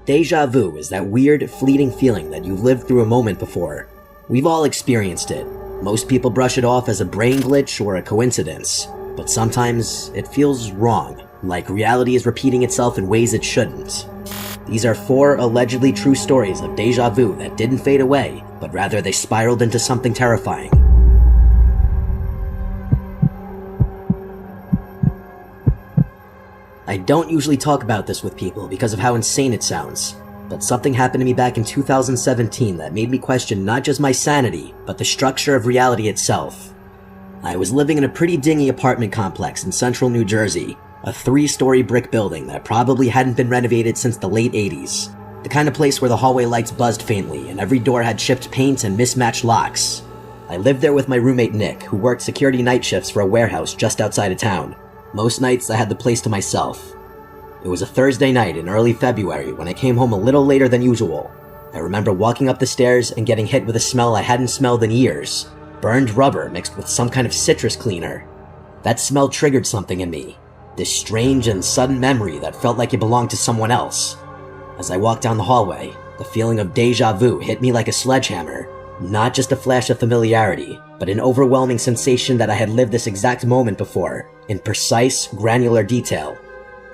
Deja vu is that weird, fleeting feeling that you've lived through a moment before. We've all experienced it. Most people brush it off as a brain glitch or a coincidence, but sometimes it feels wrong, like reality is repeating itself in ways it shouldn't. These are 4 allegedly true stories of deja vu that didn't fade away, but rather they spiraled into something terrifying. I don't usually talk about this with people because of how insane it sounds, but something happened to me back in 2017 that made me question not just my sanity, but the structure of reality itself. I was living in a pretty dingy apartment complex in central New Jersey, a 3-story brick building that probably hadn't been renovated since the late 80s. The kind of place where the hallway lights buzzed faintly and every door had chipped paint and mismatched locks. I lived there with my roommate Nick, who worked security night shifts for a warehouse just outside of town. Most nights I had the place to myself. It was a Thursday night in early February when I came home a little later than usual. I remember walking up the stairs and getting hit with a smell I hadn't smelled in years. Burned rubber mixed with some kind of citrus cleaner. That smell triggered something in me. This strange and sudden memory that felt like it belonged to someone else. As I walked down the hallway, the feeling of deja vu hit me like a sledgehammer. Not just a flash of familiarity, but an overwhelming sensation that I had lived this exact moment before, in precise, granular detail.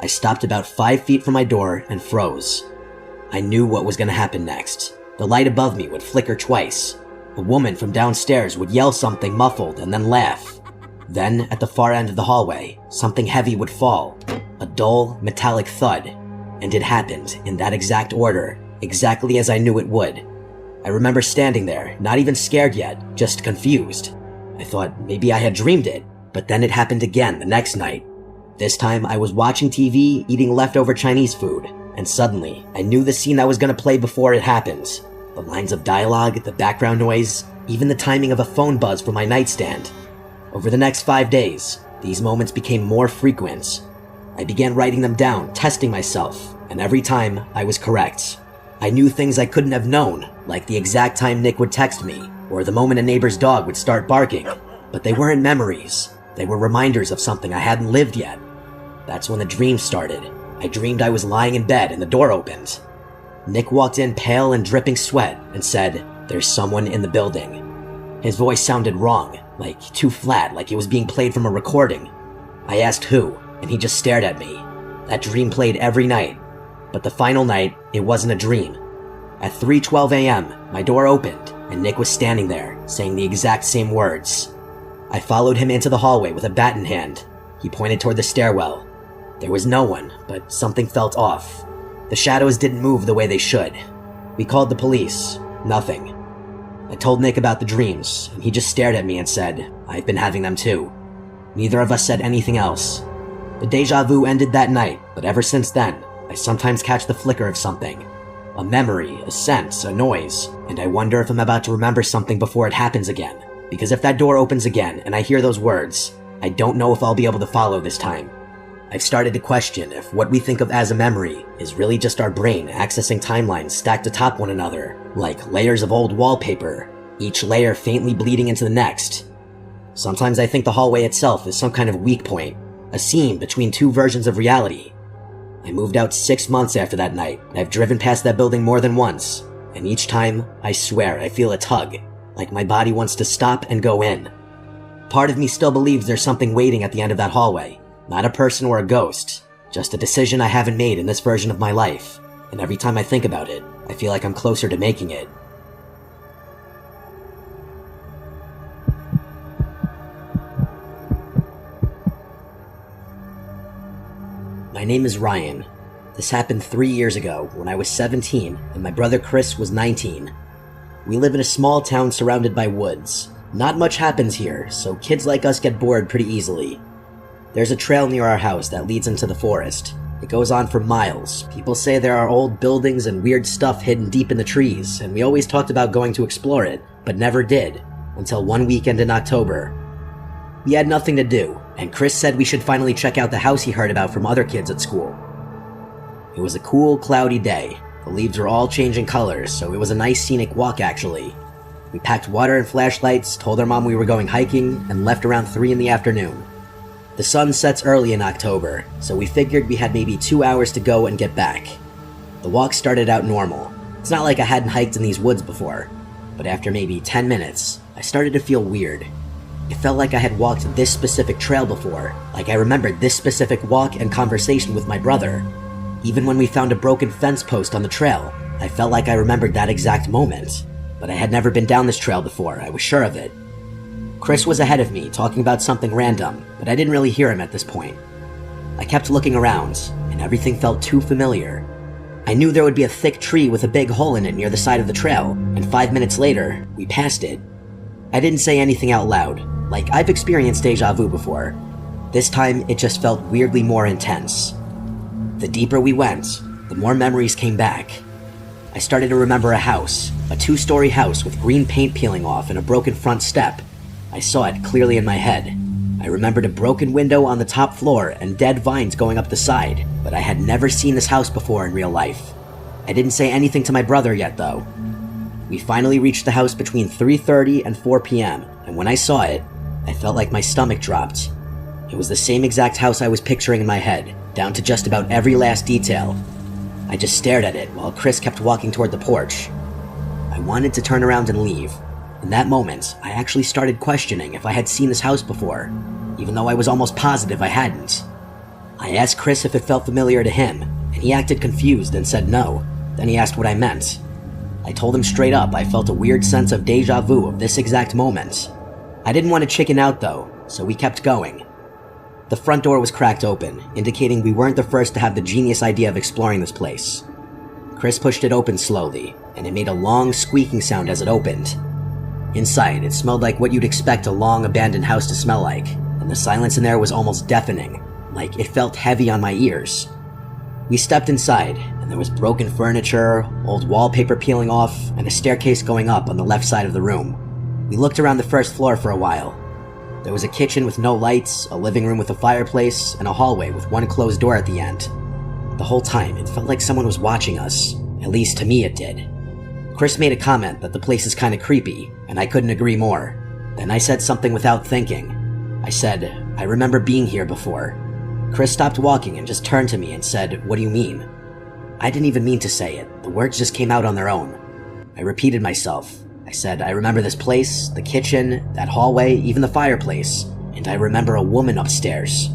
I stopped about 5 feet from my door and froze. I knew what was going to happen next. The light above me would flicker twice. A woman from downstairs would yell something muffled and then laugh. Then, at the far end of the hallway, something heavy would fall. A dull, metallic thud. And it happened, in that exact order, exactly as I knew it would. I remember standing there, not even scared yet, just confused. I thought maybe I had dreamed it, but then it happened again the next night. This time I was watching TV, eating leftover Chinese food, and suddenly I knew the scene that was going to play before it happened. The lines of dialogue, the background noise, even the timing of a phone buzz from my nightstand. Over the next 5 days, these moments became more frequent. I began writing them down, testing myself, and every time I was correct. I knew things I couldn't have known, like the exact time Nick would text me, or the moment a neighbor's dog would start barking. But they weren't memories. They were reminders of something I hadn't lived yet. That's when the dream started. I dreamed I was lying in bed and the door opened. Nick walked in pale and dripping sweat and said, "There's someone in the building." His voice sounded wrong, like too flat, like it was being played from a recording. I asked who, and he just stared at me. That dream played every night. But the final night, it wasn't a dream. At 3:12 a.m., my door opened, and Nick was standing there, saying the exact same words. I followed him into the hallway with a bat in hand. He pointed toward the stairwell. There was no one, but something felt off. The shadows didn't move the way they should. We called the police. Nothing. I told Nick about the dreams, and he just stared at me and said, "I've been having them too." Neither of us said anything else. The deja vu ended that night, but ever since then, I sometimes catch the flicker of something. A memory, a sense, a noise, and I wonder if I'm about to remember something before it happens again. Because if that door opens again and I hear those words, I don't know if I'll be able to follow this time. I've started to question if what we think of as a memory is really just our brain accessing timelines stacked atop one another, like layers of old wallpaper, each layer faintly bleeding into the next. Sometimes I think the hallway itself is some kind of weak point, a seam between 2 versions of reality. I moved out 6 months after that night. I've driven past that building more than once, and each time, I swear, I feel a tug, like my body wants to stop and go in. Part of me still believes there's something waiting at the end of that hallway. Not a person or a ghost, just a decision I haven't made in this version of my life, and every time I think about it, I feel like I'm closer to making it. My name is Ryan. This happened 3 years ago when I was 17 and my brother Chris was 19. We live in a small town surrounded by woods. Not much happens here, so kids like us get bored pretty easily. There's a trail near our house that leads into the forest. It goes on for miles. People say there are old buildings and weird stuff hidden deep in the trees, and we always talked about going to explore it, but never did, until one weekend in October. We had nothing to do, and Chris said we should finally check out the house he heard about from other kids at school. It was a cool, cloudy day. The leaves were all changing colors, so it was a nice scenic walk actually. We packed water and flashlights, told our mom we were going hiking, and left around 3 in the afternoon. The sun sets early in October, so we figured we had maybe 2 hours to go and get back. The walk started out normal. It's not like I hadn't hiked in these woods before, but after maybe 10 minutes, I started to feel weird. It felt like I had walked this specific trail before, like I remembered this specific walk and conversation with my brother. Even when we found a broken fence post on the trail, I felt like I remembered that exact moment. But I had never been down this trail before, I was sure of it. Chris was ahead of me, talking about something random, but I didn't really hear him at this point. I kept looking around, and everything felt too familiar. I knew there would be a thick tree with a big hole in it near the side of the trail, and 5 minutes later, we passed it. I didn't say anything out loud, like I've experienced deja vu before. This time, it just felt weirdly more intense. The deeper we went, the more memories came back. I started to remember a house, a 2-story house with green paint peeling off and a broken front step. I saw it clearly in my head. I remembered a broken window on the top floor and dead vines going up the side, but I had never seen this house before in real life. I didn't say anything to my brother yet though. We finally reached the house between 3:30 and 4 p.m., and when I saw it, I felt like my stomach dropped. It was the same exact house I was picturing in my head, down to just about every last detail. I just stared at it while Chris kept walking toward the porch. I wanted to turn around and leave. In that moment, I actually started questioning if I had seen this house before, even though I was almost positive I hadn't. I asked Chris if it felt familiar to him, and he acted confused and said no. Then he asked what I meant. I told him straight up I felt a weird sense of deja vu of this exact moment. I didn't want to chicken out though, so we kept going. The front door was cracked open, indicating we weren't the first to have the genius idea of exploring this place. Chris pushed it open slowly, and it made a long squeaking sound as it opened. Inside, it smelled like what you'd expect a long abandoned house to smell like, and the silence in there was almost deafening, like it felt heavy on my ears. We stepped inside, and there was broken furniture, old wallpaper peeling off, and a staircase going up on the left side of the room. We looked around the first floor for a while. There was a kitchen with no lights, a living room with a fireplace, and a hallway with one closed door at the end. The whole time, it felt like someone was watching us. At least to me it did. Chris made a comment that the place is kinda creepy, and I couldn't agree more. Then I said something without thinking. I said, I remember being here before. Chris stopped walking and just turned to me and said, what do you mean? I didn't even mean to say it. The words just came out on their own. I repeated myself. I said, I remember this place, the kitchen, that hallway, even the fireplace, and I remember a woman upstairs.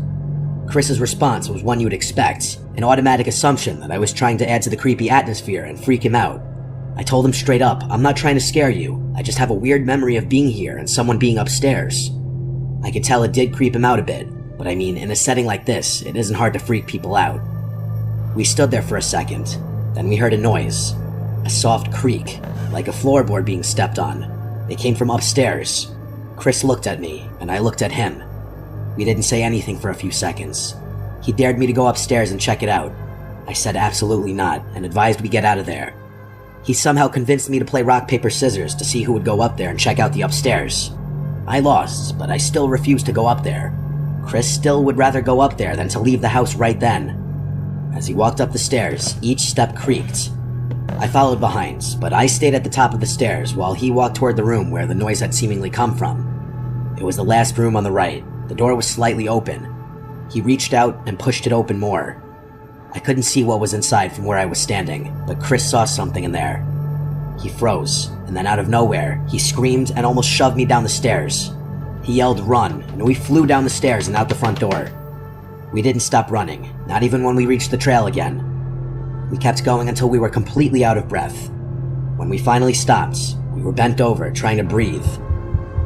Chris's response was one you would expect, an automatic assumption that I was trying to add to the creepy atmosphere and freak him out. I told him straight up, I'm not trying to scare you, I just have a weird memory of being here and someone being upstairs. I could tell it did creep him out a bit, but I mean, in a setting like this, it isn't hard to freak people out. We stood there for a second, then we heard a noise. A soft creak, like a floorboard being stepped on. It came from upstairs. Chris looked at me, and I looked at him. We didn't say anything for a few seconds. He dared me to go upstairs and check it out. I said absolutely not, and advised we get out of there. He somehow convinced me to play rock, paper, scissors to see who would go up there and check out the upstairs. I lost, but I still refused to go up there. Chris still would rather go up there than to leave the house right then. As he walked up the stairs, each step creaked. I followed behind, but I stayed at the top of the stairs while he walked toward the room where the noise had seemingly come from. It was the last room on the right. The door was slightly open. He reached out and pushed it open more. I couldn't see what was inside from where I was standing, but Chris saw something in there. He froze, and then out of nowhere, he screamed and almost shoved me down the stairs. He yelled, "Run," and we flew down the stairs and out the front door. We didn't stop running, not even when we reached the trail again. We kept going until we were completely out of breath. When we finally stopped, we were bent over, trying to breathe.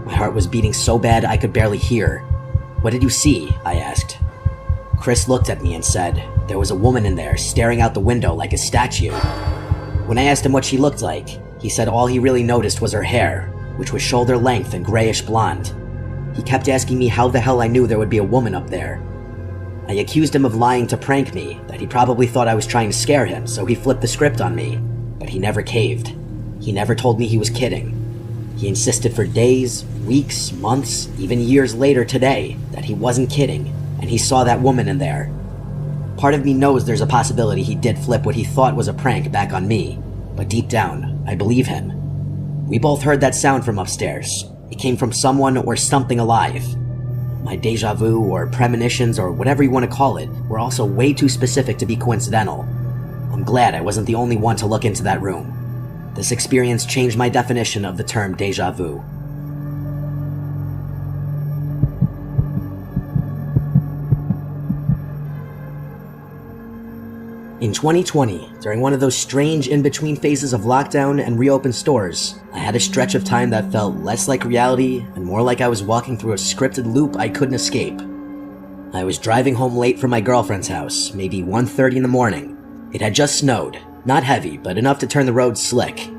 My heart was beating so bad I could barely hear. "What did you see?" I asked. Chris looked at me and said, there was a woman in there, staring out the window like a statue. When I asked him what she looked like, he said all he really noticed was her hair, which was shoulder length and grayish blonde. He kept asking me how the hell I knew there would be a woman up there. I accused him of lying to prank me, that he probably thought I was trying to scare him, so he flipped the script on me. But he never caved. He never told me he was kidding. He insisted for days, weeks, months, even years later today, that he wasn't kidding, and he saw that woman in there. Part of me knows there's a possibility he did flip what he thought was a prank back on me, but deep down, I believe him. We both heard that sound from upstairs. It came from someone or something alive. My deja vu or premonitions or whatever you want to call it were also way too specific to be coincidental. I'm glad I wasn't the only one to look into that room. This experience changed my definition of the term déjà vu. In 2020, during one of those strange in-between phases of lockdown and reopened stores, I had a stretch of time that felt less like reality and more like I was walking through a scripted loop I couldn't escape. I was driving home late from my girlfriend's house, maybe 1:30 in the morning. It had just snowed, not heavy, but enough to turn the road slick.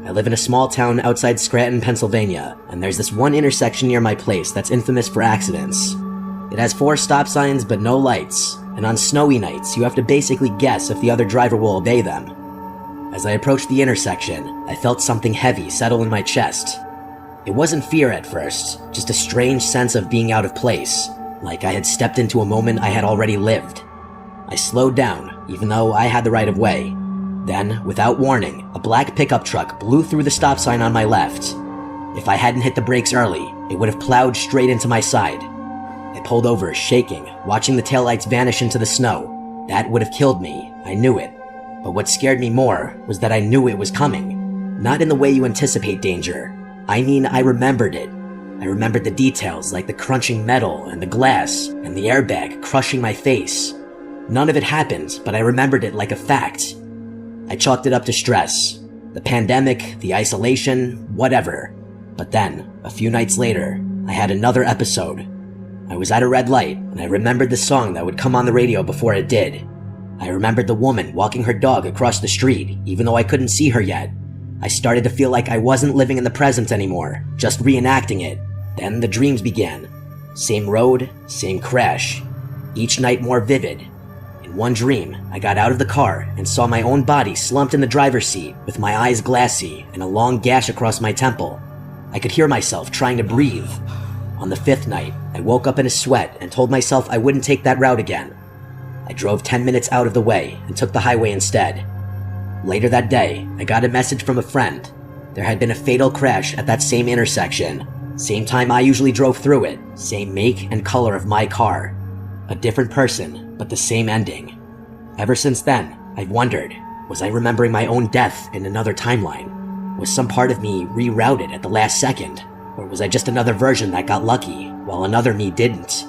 I live in a small town outside Scranton, Pennsylvania, and there's this one intersection near my place that's infamous for accidents. It has 4 stop signs but no lights, and on snowy nights, you have to basically guess if the other driver will obey them. As I approached the intersection, I felt something heavy settle in my chest. It wasn't fear at first, just a strange sense of being out of place, like I had stepped into a moment I had already lived. I slowed down, even though I had the right of way. Then, without warning, a black pickup truck blew through the stop sign on my left. If I hadn't hit the brakes early, it would have plowed straight into my side. I pulled over, shaking, watching the taillights vanish into the snow. That would have killed me, I knew it. But what scared me more was that I knew it was coming. Not in the way you anticipate danger. I mean, I remembered it. I remembered the details, like the crunching metal and the glass and the airbag crushing my face. None of it happened, but I remembered it like a fact. I chalked it up to stress. The pandemic, the isolation, whatever. But then, a few nights later, I had another episode. I was at a red light, and I remembered the song that would come on the radio before it did. I remembered the woman walking her dog across the street, even though I couldn't see her yet. I started to feel like I wasn't living in the present anymore, just reenacting it. Then the dreams began. Same road, same crash. Each night more vivid. In one dream, I got out of the car and saw my own body slumped in the driver's seat with my eyes glassy and a long gash across my temple. I could hear myself trying to breathe. On the 5th night, I woke up in a sweat and told myself I wouldn't take that route again. I drove 10 minutes out of the way and took the highway instead. Later that day, I got a message from a friend. There had been a fatal crash at that same intersection. Same time I usually drove through it. Same make and color of my car. A different person, but the same ending. Ever since then, I've wondered, was I remembering my own death in another timeline? Was some part of me rerouted at the last second? Or was I just another version that got lucky, while another me didn't?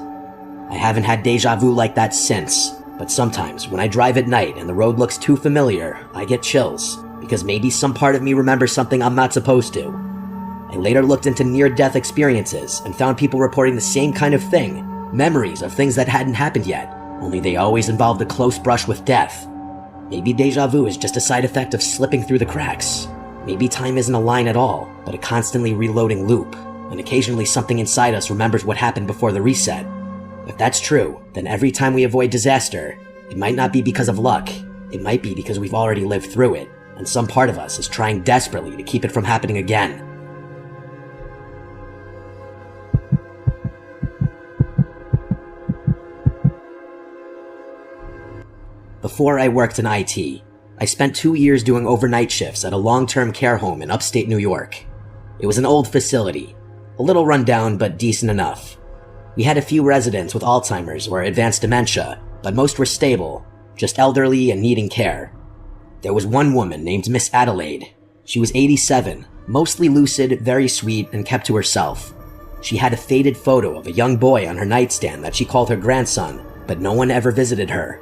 I haven't had deja vu like that since, but sometimes when I drive at night and the road looks too familiar, I get chills, because maybe some part of me remembers something I'm not supposed to. I later looked into near-death experiences and found people reporting the same kind of thing, memories of things that hadn't happened yet, only they always involved a close brush with death. Maybe deja vu is just a side effect of slipping through the cracks. Maybe time isn't a line at all, but a constantly reloading loop, and occasionally something inside us remembers what happened before the reset. If that's true, then every time we avoid disaster, it might not be because of luck, it might be because we've already lived through it, and some part of us is trying desperately to keep it from happening again. Before I worked in IT, I spent 2 years doing overnight shifts at a long-term care home in upstate New York. It was an old facility, a little run down but decent enough. We had a few residents with Alzheimer's or advanced dementia, but most were stable, just elderly and needing care. There was one woman named Miss Adelaide. She was 87, mostly lucid, very sweet, and kept to herself. She had a faded photo of a young boy on her nightstand that she called her grandson, but no one ever visited her.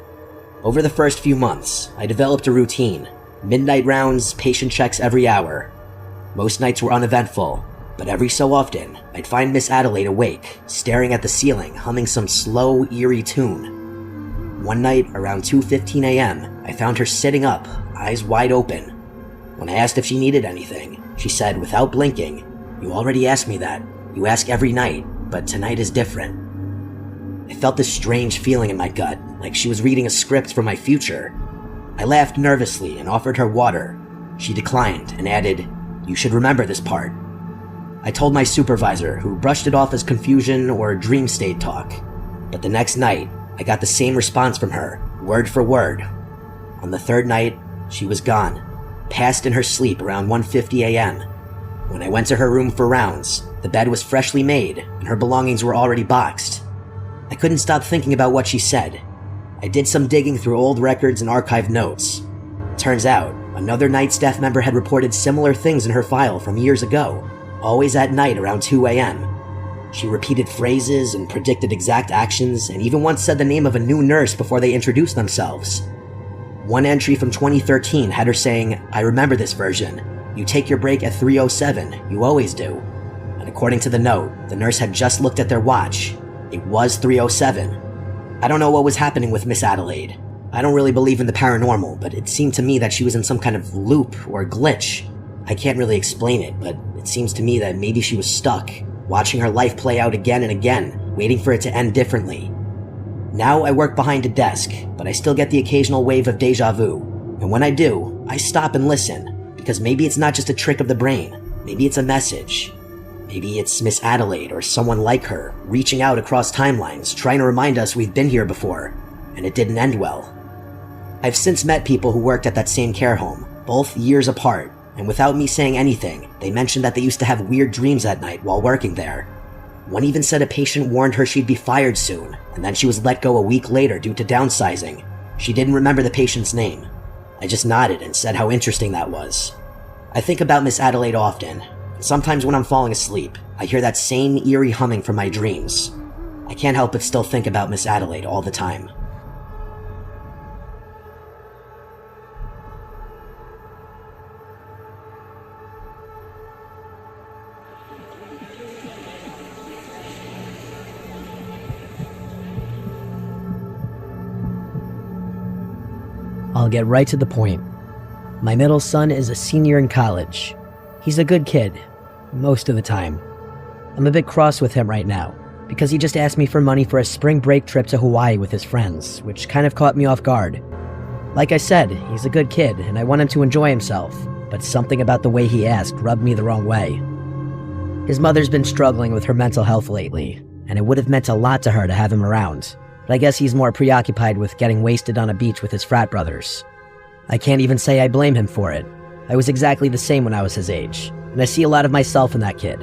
Over the first few months, I developed a routine. Midnight rounds, patient checks every hour. Most nights were uneventful, but every so often, I'd find Miss Adelaide awake, staring at the ceiling, humming some slow, eerie tune. One night, around 2:15 a.m., I found her sitting up, eyes wide open. When I asked if she needed anything, she said, without blinking, "You already asked me that. You ask every night, but tonight is different." I felt this strange feeling in my gut, like she was reading a script from my future. I laughed nervously and offered her water. She declined and added, "You should remember this part." I told my supervisor, who brushed it off as confusion or dream state talk. But the next night, I got the same response from her, word for word. On the 3rd night, she was gone, passed in her sleep around 1:50 a.m. When I went to her room for rounds, the bed was freshly made and her belongings were already boxed. I couldn't stop thinking about what she said. I did some digging through old records and archived notes. Turns out, another night staff member had reported similar things in her file from years ago, always at night around 2 a.m. She repeated phrases and predicted exact actions, and even once said the name of a new nurse before they introduced themselves. One entry from 2013 had her saying, "I remember this version. You take your break at 3:07, you always do." And according to the note, the nurse had just looked at their watch. It was 3:07. I don't know what was happening with Miss Adelaide. I don't really believe in the paranormal, but it seemed to me that she was in some kind of loop or glitch. I can't really explain it, but it seems to me that maybe she was stuck, watching her life play out again and again, waiting for it to end differently. Now I work behind a desk, but I still get the occasional wave of deja vu. And when I do, I stop and listen, because maybe it's not just a trick of the brain. Maybe it's a message. Maybe it's Miss Adelaide or someone like her, reaching out across timelines, trying to remind us we've been here before, and it didn't end well. I've since met people who worked at that same care home, both years apart, and without me saying anything, they mentioned that they used to have weird dreams at night while working there. One even said a patient warned her she'd be fired soon, and then she was let go a week later due to downsizing. She didn't remember the patient's name. I just nodded and said how interesting that was. I think about Miss Adelaide often. Sometimes when I'm falling asleep, I hear that same eerie humming from my dreams. I can't help but still think about Miss Adelaide all the time. I'll get right to the point. My middle son is a senior in college. He's a good kid, most of the time. I'm a bit cross with him right now, because he just asked me for money for a spring break trip to Hawaii with his friends, which kind of caught me off guard. Like I said, he's a good kid, and I want him to enjoy himself, but something about the way he asked rubbed me the wrong way. His mother's been struggling with her mental health lately, and it would have meant a lot to her to have him around. But I guess he's more preoccupied with getting wasted on a beach with his frat brothers. I can't even say I blame him for it. I was exactly the same when I was his age, and I see a lot of myself in that kid.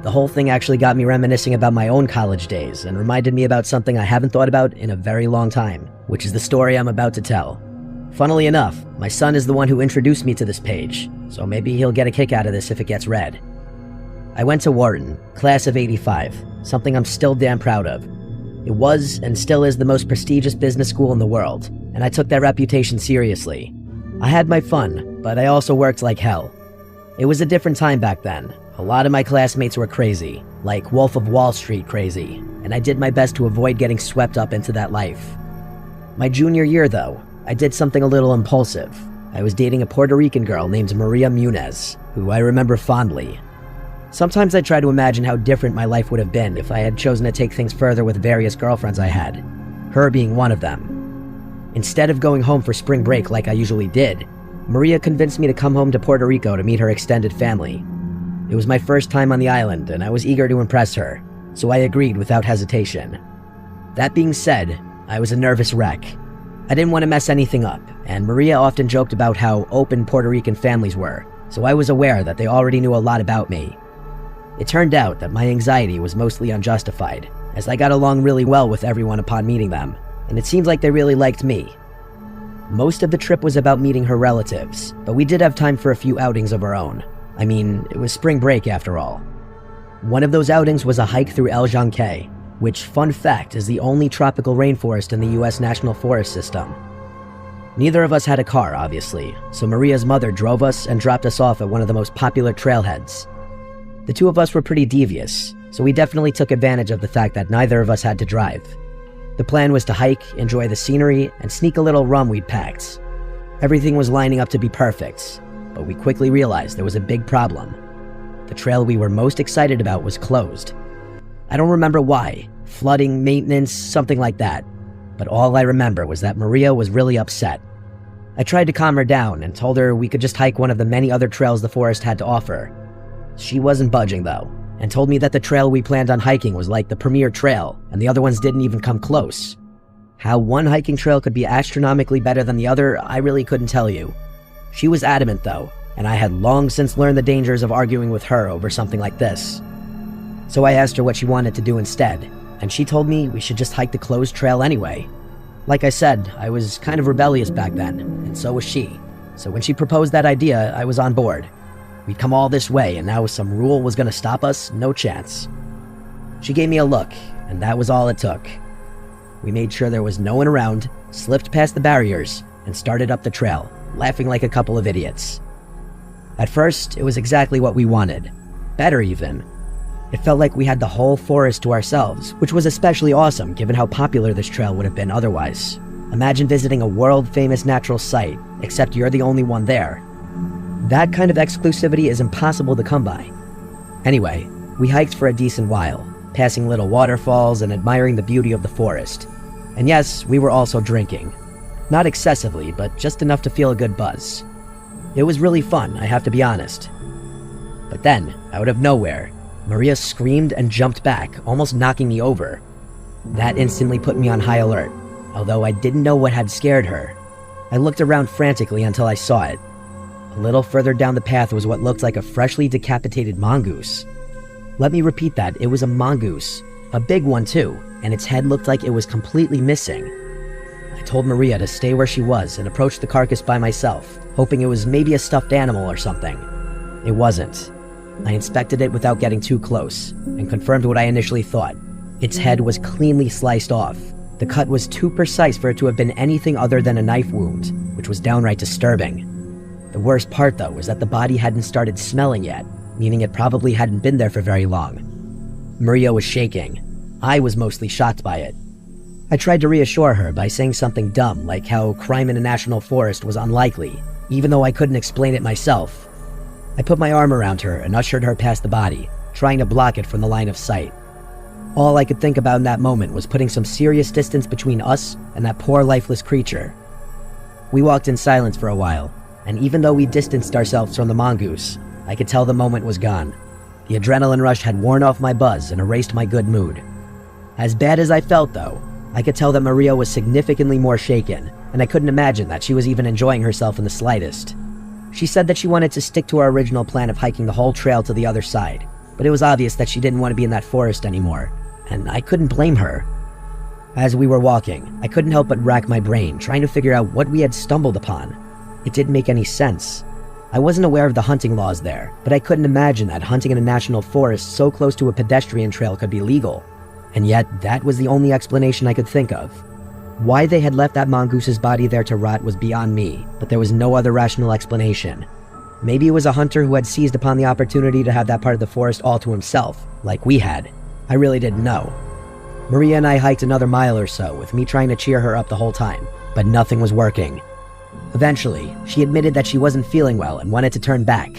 The whole thing actually got me reminiscing about my own college days and reminded me about something I haven't thought about in a very long time, which is the story I'm about to tell. Funnily enough, my son is the one who introduced me to this page, so maybe he'll get a kick out of this if it gets read. I went to Wharton, class of '85, something I'm still damn proud of. It was, and still is, the most prestigious business school in the world, and I took that reputation seriously. I had my fun, but I also worked like hell. It was a different time back then. A lot of my classmates were crazy, like Wolf of Wall Street crazy, and I did my best to avoid getting swept up into that life. My junior year, though, I did something a little impulsive. I was dating a Puerto Rican girl named Maria Munez, who I remember fondly. Sometimes I try to imagine how different my life would have been if I had chosen to take things further with various girlfriends I had, her being one of them. Instead of going home for spring break like I usually did, Maria convinced me to come home to Puerto Rico to meet her extended family. It was my first time on the island, and I was eager to impress her, so I agreed without hesitation. That being said, I was a nervous wreck. I didn't want to mess anything up, and Maria often joked about how open Puerto Rican families were, so I was aware that they already knew a lot about me. It turned out that my anxiety was mostly unjustified, as I got along really well with everyone upon meeting them, and it seemed like they really liked me. Most of the trip was about meeting her relatives, but we did have time for a few outings of our own. I mean, it was spring break after all. One of those outings was a hike through El Janqué, which, fun fact, is the only tropical rainforest in the US National Forest System. Neither of us had a car, obviously, so Maria's mother drove us and dropped us off at one of the most popular trailheads. The two of us were pretty devious, so we definitely took advantage of the fact that neither of us had to drive. The plan was to hike, enjoy the scenery, and sneak a little rum we'd packed. Everything was lining up to be perfect, but we quickly realized there was a big problem. The trail we were most excited about was closed. I don't remember why, flooding, maintenance, something like that, but all I remember was that Maria was really upset. I tried to calm her down and told her we could just hike one of the many other trails the forest had to offer. She wasn't budging though, and told me that the trail we planned on hiking was like the premier trail, and the other ones didn't even come close. How one hiking trail could be astronomically better than the other, I really couldn't tell you. She was adamant though, and I had long since learned the dangers of arguing with her over something like this. So I asked her what she wanted to do instead, and she told me we should just hike the closed trail anyway. Like I said, I was kind of rebellious back then, and so was she. So when she proposed that idea, I was on board. We'd come all this way, and now some rule was going to stop us? No chance. She gave me a look, and that was all it took. We made sure there was no one around, slipped past the barriers, and started up the trail, laughing like a couple of idiots. At first, it was exactly what we wanted. Better even. It felt like we had the whole forest to ourselves, which was especially awesome given how popular this trail would have been otherwise. Imagine visiting a world-famous natural site, except you're the only one there. That kind of exclusivity is impossible to come by. Anyway, we hiked for a decent while, passing little waterfalls and admiring the beauty of the forest. And yes, we were also drinking. Not excessively, but just enough to feel a good buzz. It was really fun, I have to be honest. But then, out of nowhere, Maria screamed and jumped back, almost knocking me over. That instantly put me on high alert, although I didn't know what had scared her. I looked around frantically until I saw it. A little further down the path was what looked like a freshly decapitated mongoose. Let me repeat that, it was a mongoose. A big one too, and its head looked like it was completely missing. I told Maria to stay where she was and approached the carcass by myself, hoping it was maybe a stuffed animal or something. It wasn't. I inspected it without getting too close, and confirmed what I initially thought. Its head was cleanly sliced off. The cut was too precise for it to have been anything other than a knife wound, which was downright disturbing. The worst part, though, was that the body hadn't started smelling yet, meaning it probably hadn't been there for very long. Maria was shaking. I was mostly shocked by it. I tried to reassure her by saying something dumb, like how crime in a national forest was unlikely, even though I couldn't explain it myself. I put my arm around her and ushered her past the body, trying to block it from the line of sight. All I could think about in that moment was putting some serious distance between us and that poor lifeless creature. We walked in silence for a while, and even though we distanced ourselves from the mongoose, I could tell the moment was gone. The adrenaline rush had worn off my buzz and erased my good mood. As bad as I felt, though, I could tell that Maria was significantly more shaken, and I couldn't imagine that she was even enjoying herself in the slightest. She said that she wanted to stick to our original plan of hiking the whole trail to the other side, but it was obvious that she didn't want to be in that forest anymore, and I couldn't blame her. As we were walking, I couldn't help but rack my brain, trying to figure out what we had stumbled upon. It didn't make any sense. I wasn't aware of the hunting laws there, but I couldn't imagine that hunting in a national forest so close to a pedestrian trail could be legal. And yet, that was the only explanation I could think of. Why they had left that mongoose's body there to rot was beyond me, but there was no other rational explanation. Maybe it was a hunter who had seized upon the opportunity to have that part of the forest all to himself, like we had. I really didn't know. Maria and I hiked another mile or so, with me trying to cheer her up the whole time, but nothing was working. Eventually, she admitted that she wasn't feeling well and wanted to turn back.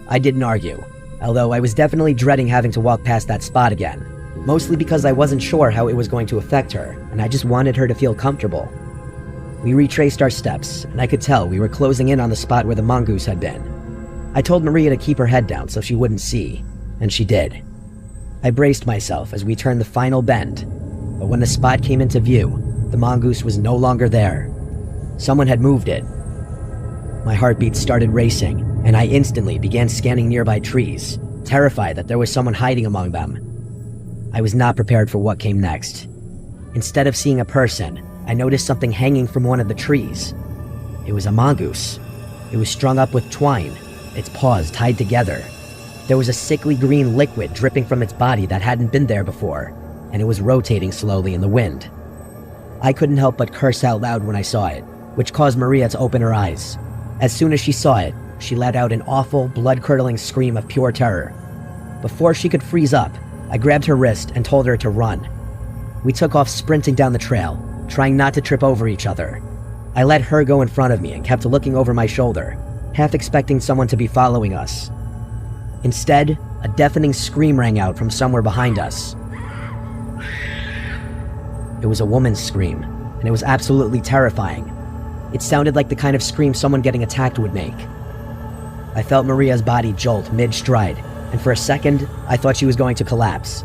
I didn't argue, although I was definitely dreading having to walk past that spot again, mostly because I wasn't sure how it was going to affect her, and I just wanted her to feel comfortable. We retraced our steps, and I could tell we were closing in on the spot where the mongoose had been. I told Maria to keep her head down so she wouldn't see, and she did. I braced myself as we turned the final bend, but when the spot came into view, the mongoose was no longer there. Someone had moved it. My heartbeat started racing, and I instantly began scanning nearby trees, terrified that there was someone hiding among them. I was not prepared for what came next. Instead of seeing a person, I noticed something hanging from one of the trees. It was a mongoose. It was strung up with twine, its paws tied together. There was a sickly green liquid dripping from its body that hadn't been there before, and it was rotating slowly in the wind. I couldn't help but curse out loud when I saw it, which caused Maria to open her eyes. As soon as she saw it, she let out an awful, blood-curdling scream of pure terror. Before she could freeze up, I grabbed her wrist and told her to run. We took off sprinting down the trail, trying not to trip over each other. I let her go in front of me and kept looking over my shoulder, half expecting someone to be following us. Instead, a deafening scream rang out from somewhere behind us. It was a woman's scream, and it was absolutely terrifying. It sounded like the kind of scream someone getting attacked would make. I felt Maria's body jolt mid-stride, and for a second, I thought she was going to collapse.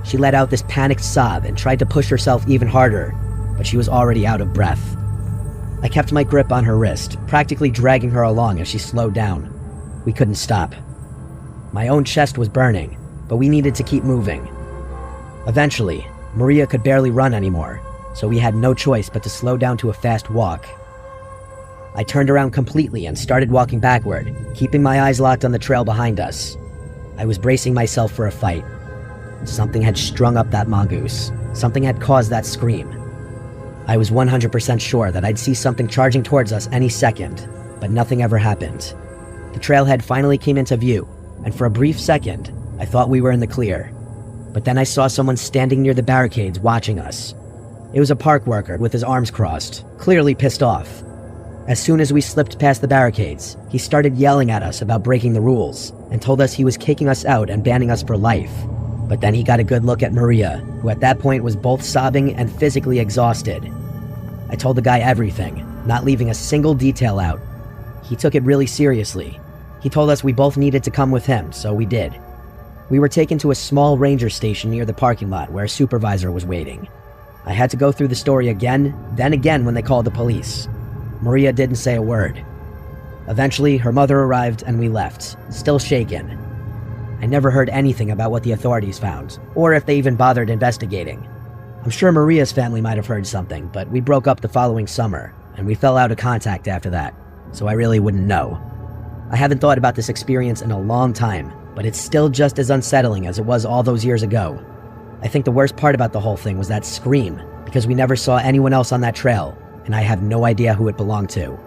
She let out this panicked sob and tried to push herself even harder, but she was already out of breath. I kept my grip on her wrist, practically dragging her along as she slowed down. We couldn't stop. My own chest was burning, but we needed to keep moving. Eventually, Maria could barely run anymore, so we had no choice but to slow down to a fast walk. I turned around completely and started walking backward, keeping my eyes locked on the trail behind us. I was bracing myself for a fight. Something had strung up that mongoose. Something had caused that scream. I was 100% sure that I'd see something charging towards us any second, but nothing ever happened. The trailhead finally came into view, and for a brief second, I thought we were in the clear. But then I saw someone standing near the barricades watching us. It was a park worker with his arms crossed, clearly pissed off. As soon as we slipped past the barricades, he started yelling at us about breaking the rules and told us he was kicking us out and banning us for life. But then he got a good look at Maria, who at that point was both sobbing and physically exhausted. I told the guy everything, not leaving a single detail out. He took it really seriously. He told us we both needed to come with him, so we did. We were taken to a small ranger station near the parking lot where a supervisor was waiting. I had to go through the story again, then again when they called the police. Maria didn't say a word. Eventually, her mother arrived and we left, still shaken. I never heard anything about what the authorities found, or if they even bothered investigating. I'm sure Maria's family might have heard something, but we broke up the following summer, and we fell out of contact after that, so I really wouldn't know. I haven't thought about this experience in a long time, but it's still just as unsettling as it was all those years ago. I think the worst part about the whole thing was that scream, because we never saw anyone else on that trail, and I have no idea who it belonged to.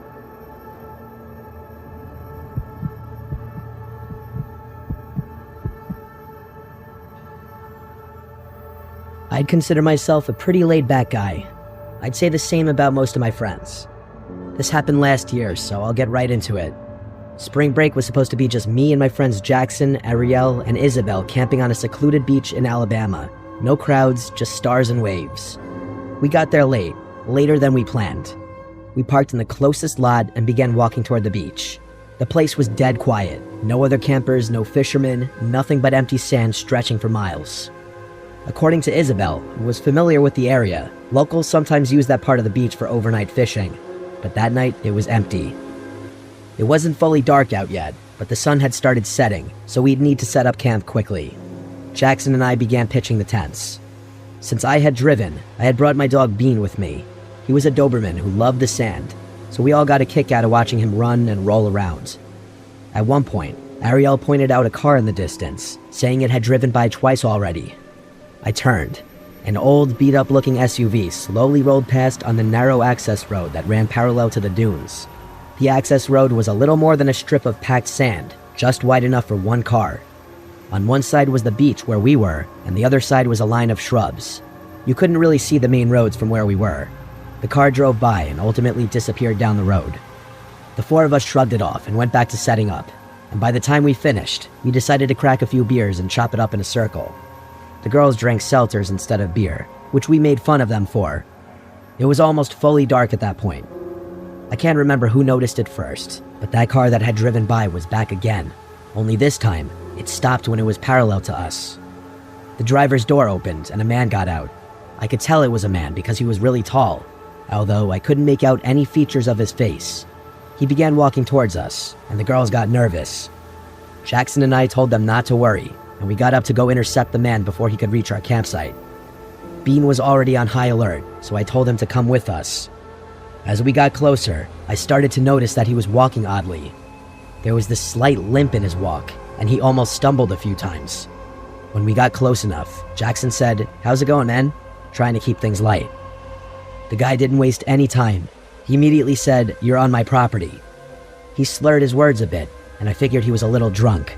I'd consider myself a pretty laid-back guy. I'd say the same about most of my friends. This happened last year, so I'll get right into it. Spring break was supposed to be just me and my friends Jackson, Ariel, and Isabel camping on a secluded beach in Alabama. No crowds, just stars and waves. We got there late, later than we planned. We parked in the closest lot and began walking toward the beach. The place was dead quiet. No other campers, no fishermen, nothing but empty sand stretching for miles. According to Isabel, who was familiar with the area, locals sometimes use that part of the beach for overnight fishing, but that night it was empty. It wasn't fully dark out yet, but the sun had started setting, so we'd need to set up camp quickly. Jackson and I began pitching the tents. Since I had driven, I had brought my dog Bean with me. He was a Doberman who loved the sand, so we all got a kick out of watching him run and roll around. At one point, Ariel pointed out a car in the distance, saying it had driven by twice already. I turned. An old, beat-up-looking SUV slowly rolled past on the narrow access road that ran parallel to the dunes. The access road was a little more than a strip of packed sand, just wide enough for one car. On one side was the beach where we were, and the other side was a line of shrubs. You couldn't really see the main roads from where we were. The car drove by and ultimately disappeared down the road. The four of us shrugged it off and went back to setting up, and by the time we finished, we decided to crack a few beers and chop it up in a circle. The girls drank seltzers instead of beer, which we made fun of them for. It was almost fully dark at that point. I can't remember who noticed it first, but that car that had driven by was back again. Only this time, it stopped when it was parallel to us. The driver's door opened and a man got out. I could tell it was a man because he was really tall, although I couldn't make out any features of his face. He began walking towards us, and the girls got nervous. Jackson and I told them not to worry, and we got up to go intercept the man before he could reach our campsite. Bean was already on high alert, so I told him to come with us. As we got closer, I started to notice that he was walking oddly. There was this slight limp in his walk, and he almost stumbled a few times. When we got close enough, Jackson said, "How's it going, man?" trying to keep things light. The guy didn't waste any time. He immediately said, "You're on my property." He slurred his words a bit, and I figured he was a little drunk.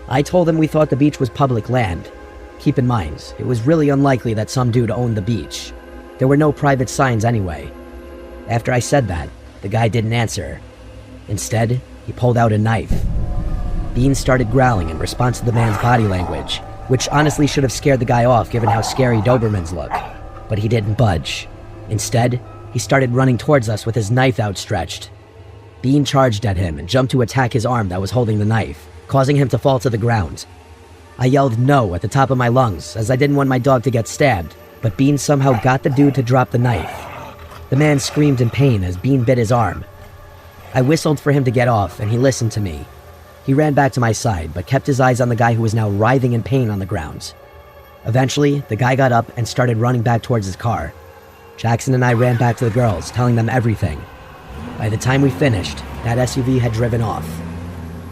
I told him we thought the beach was public land. Keep in mind, it was really unlikely that some dude owned the beach. There were no private signs anyway. After I said that, the guy didn't answer. Instead, he pulled out a knife. Bean started growling in response to the man's body language, which honestly should have scared the guy off given how scary Dobermans look. But he didn't budge. Instead, he started running towards us with his knife outstretched. Bean charged at him and jumped to attack his arm that was holding the knife, causing him to fall to the ground. I yelled no at the top of my lungs as I didn't want my dog to get stabbed, but Bean somehow got the dude to drop the knife. The man screamed in pain as Bean bit his arm. I whistled for him to get off, and he listened to me. He ran back to my side, but kept his eyes on the guy who was now writhing in pain on the ground. Eventually, the guy got up and started running back towards his car. Jackson and I ran back to the girls, telling them everything. By the time we finished, that SUV had driven off.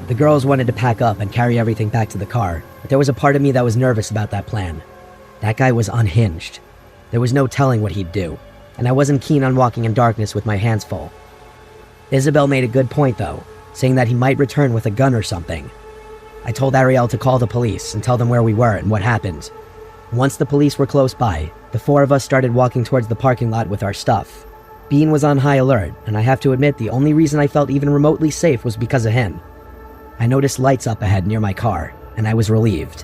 The girls wanted to pack up and carry everything back to the car, but there was a part of me that was nervous about that plan. That guy was unhinged. There was no telling what he'd do, and I wasn't keen on walking in darkness with my hands full. Isabel made a good point, though, saying that he might return with a gun or something. I told Ariel to call the police and tell them where we were and what happened. Once the police were close by, the four of us started walking towards the parking lot with our stuff. Bean was on high alert, and I have to admit the only reason I felt even remotely safe was because of him. I noticed lights up ahead near my car, and I was relieved.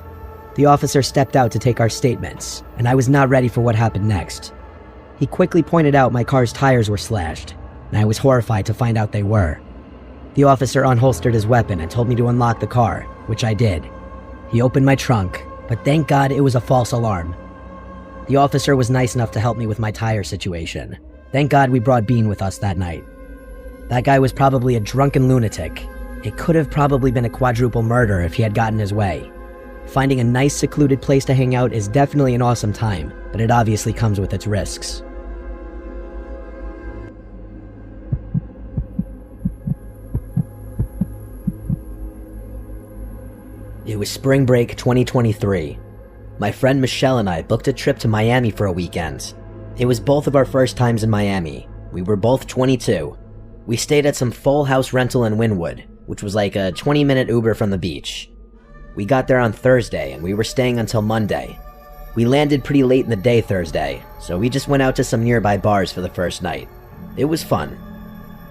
The officer stepped out to take our statements, and I was not ready for what happened next. He quickly pointed out my car's tires were slashed, and I was horrified to find out they were. The officer unholstered his weapon and told me to unlock the car, which I did. He opened my trunk, but thank God it was a false alarm. The officer was nice enough to help me with my tire situation. Thank God we brought Bean with us that night. That guy was probably a drunken lunatic. It could have probably been a quadruple murder if he had gotten his way. Finding a nice secluded place to hang out is definitely an awesome time, but it obviously comes with its risks. It was spring break 2023. My friend Michelle and I booked a trip to Miami for a weekend. It was both of our first times in Miami. We were both 22. We stayed at some full house rental in Wynwood, which was like a 20-minute Uber from the beach. We got there on Thursday and we were staying until Monday. We landed pretty late in the day Thursday, so we just went out to some nearby bars for the first night. It was fun.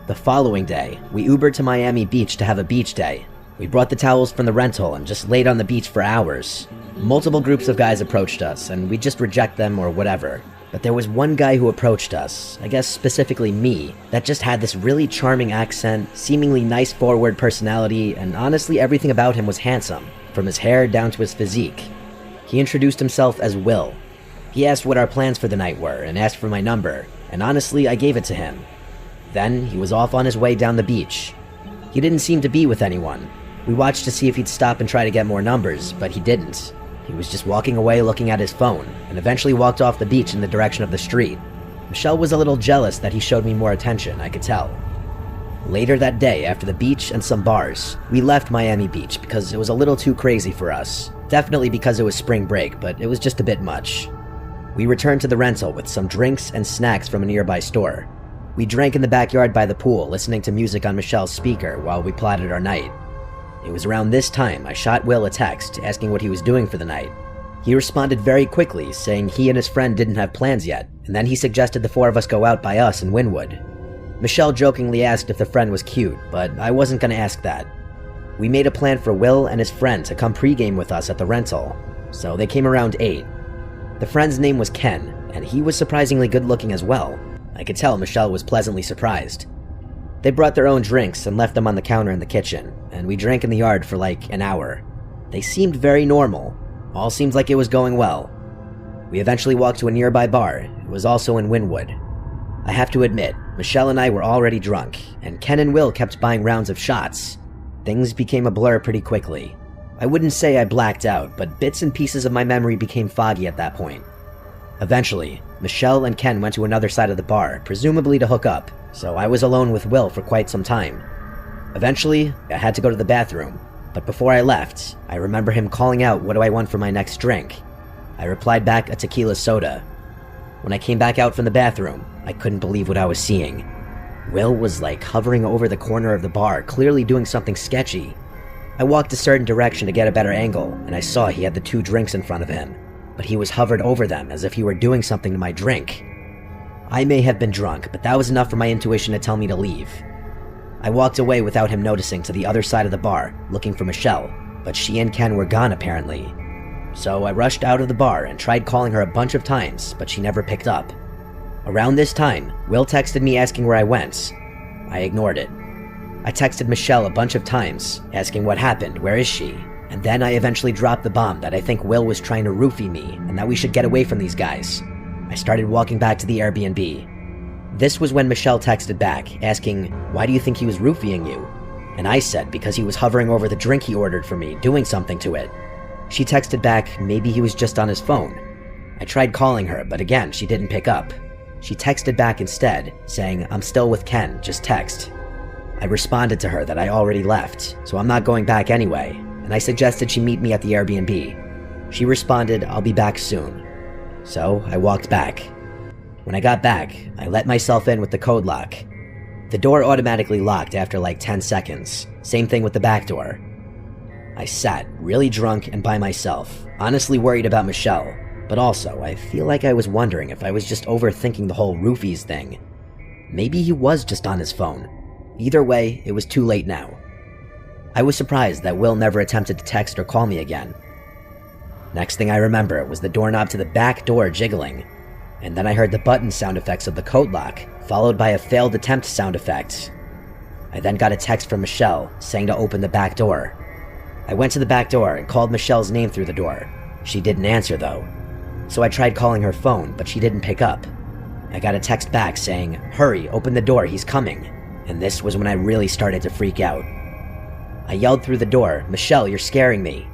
The following day, we Ubered to Miami Beach to have a beach day. We brought the towels from the rental and just laid on the beach for hours. Multiple groups of guys approached us, and we'd just reject them or whatever. But there was one guy who approached us, I guess specifically me, that just had this really charming accent, seemingly nice forward personality, and honestly everything about him was handsome, from his hair down to his physique. He introduced himself as Will. He asked what our plans for the night were and asked for my number, and honestly I gave it to him. Then he was off on his way down the beach. He didn't seem to be with anyone. We watched to see if he'd stop and try to get more numbers, but he didn't. He was just walking away looking at his phone, and eventually walked off the beach in the direction of the street. Michelle was a little jealous that he showed me more attention, I could tell. Later that day, after the beach and some bars, we left Miami Beach because it was a little too crazy for us. Definitely because it was spring break, but it was just a bit much. We returned to the rental with some drinks and snacks from a nearby store. We drank in the backyard by the pool, listening to music on Michelle's speaker while we plotted our night. It was around this time I shot Will a text asking what he was doing for the night. He responded very quickly, saying he and his friend didn't have plans yet, and then he suggested the four of us go out by us in Wynwood. Michelle jokingly asked if the friend was cute, but I wasn't going to ask that. We made a plan for Will and his friend to come pregame with us at the rental, so they came around 8. The friend's name was Ken, and he was surprisingly good looking as well. I could tell Michelle was pleasantly surprised. They brought their own drinks and left them on the counter in the kitchen, and we drank in the yard for like an hour. They seemed very normal. All seemed like it was going well. We eventually walked to a nearby bar. It was also in Wynwood. I have to admit, Michelle and I were already drunk, and Ken and Will kept buying rounds of shots. Things became a blur pretty quickly. I wouldn't say I blacked out, but bits and pieces of my memory became foggy at that point. Eventually, Michelle and Ken went to another side of the bar, presumably to hook up, so I was alone with Will for quite some time. Eventually, I had to go to the bathroom, but before I left, I remember him calling out, "What do I want for my next drink?" I replied back, "A tequila soda." When I came back out from the bathroom, I couldn't believe what I was seeing. Will was like hovering over the corner of the bar, clearly doing something sketchy. I walked a certain direction to get a better angle, and I saw he had the 2 drinks in front of him, but he was hovered over them as if he were doing something to my drink. I may have been drunk, but that was enough for my intuition to tell me to leave. I walked away without him noticing to the other side of the bar, looking for Michelle, but she and Ken were gone apparently. So I rushed out of the bar and tried calling her a bunch of times, but she never picked up. Around this time, Will texted me asking where I went. I ignored it. I texted Michelle a bunch of times, asking what happened, where is she? And then I eventually dropped the bomb that I think Will was trying to roofie me and that we should get away from these guys. I started walking back to the Airbnb. This was when Michelle texted back, asking, "Why do you think he was roofieing you?" And I said, because he was hovering over the drink he ordered for me, doing something to it. She texted back, maybe he was just on his phone. I tried calling her, but again, she didn't pick up. She texted back instead, saying, "I'm still with Ken, just text." I responded to her that I already left, so I'm not going back anyway, and I suggested she meet me at the Airbnb. She responded, "I'll be back soon." So I walked back. When I got back, I let myself in with the code lock. The door automatically locked after like 10 seconds. Same thing with the back door. I sat, really drunk and by myself, honestly worried about Michelle, but also I feel like I was wondering if I was just overthinking the whole roofies thing. Maybe he was just on his phone. Either way, it was too late now. I was surprised that Will never attempted to text or call me again. Next thing I remember was the doorknob to the back door jiggling, and then I heard the button sound effects of the code lock, followed by a failed attempt sound effect. I then got a text from Michelle saying to open the back door. I went to the back door and called Michelle's name through the door. She didn't answer though, so I tried calling her phone, but she didn't pick up. I got a text back saying, "Hurry, open the door, he's coming," and this was when I really started to freak out. I yelled through the door, "Michelle, you're scaring me."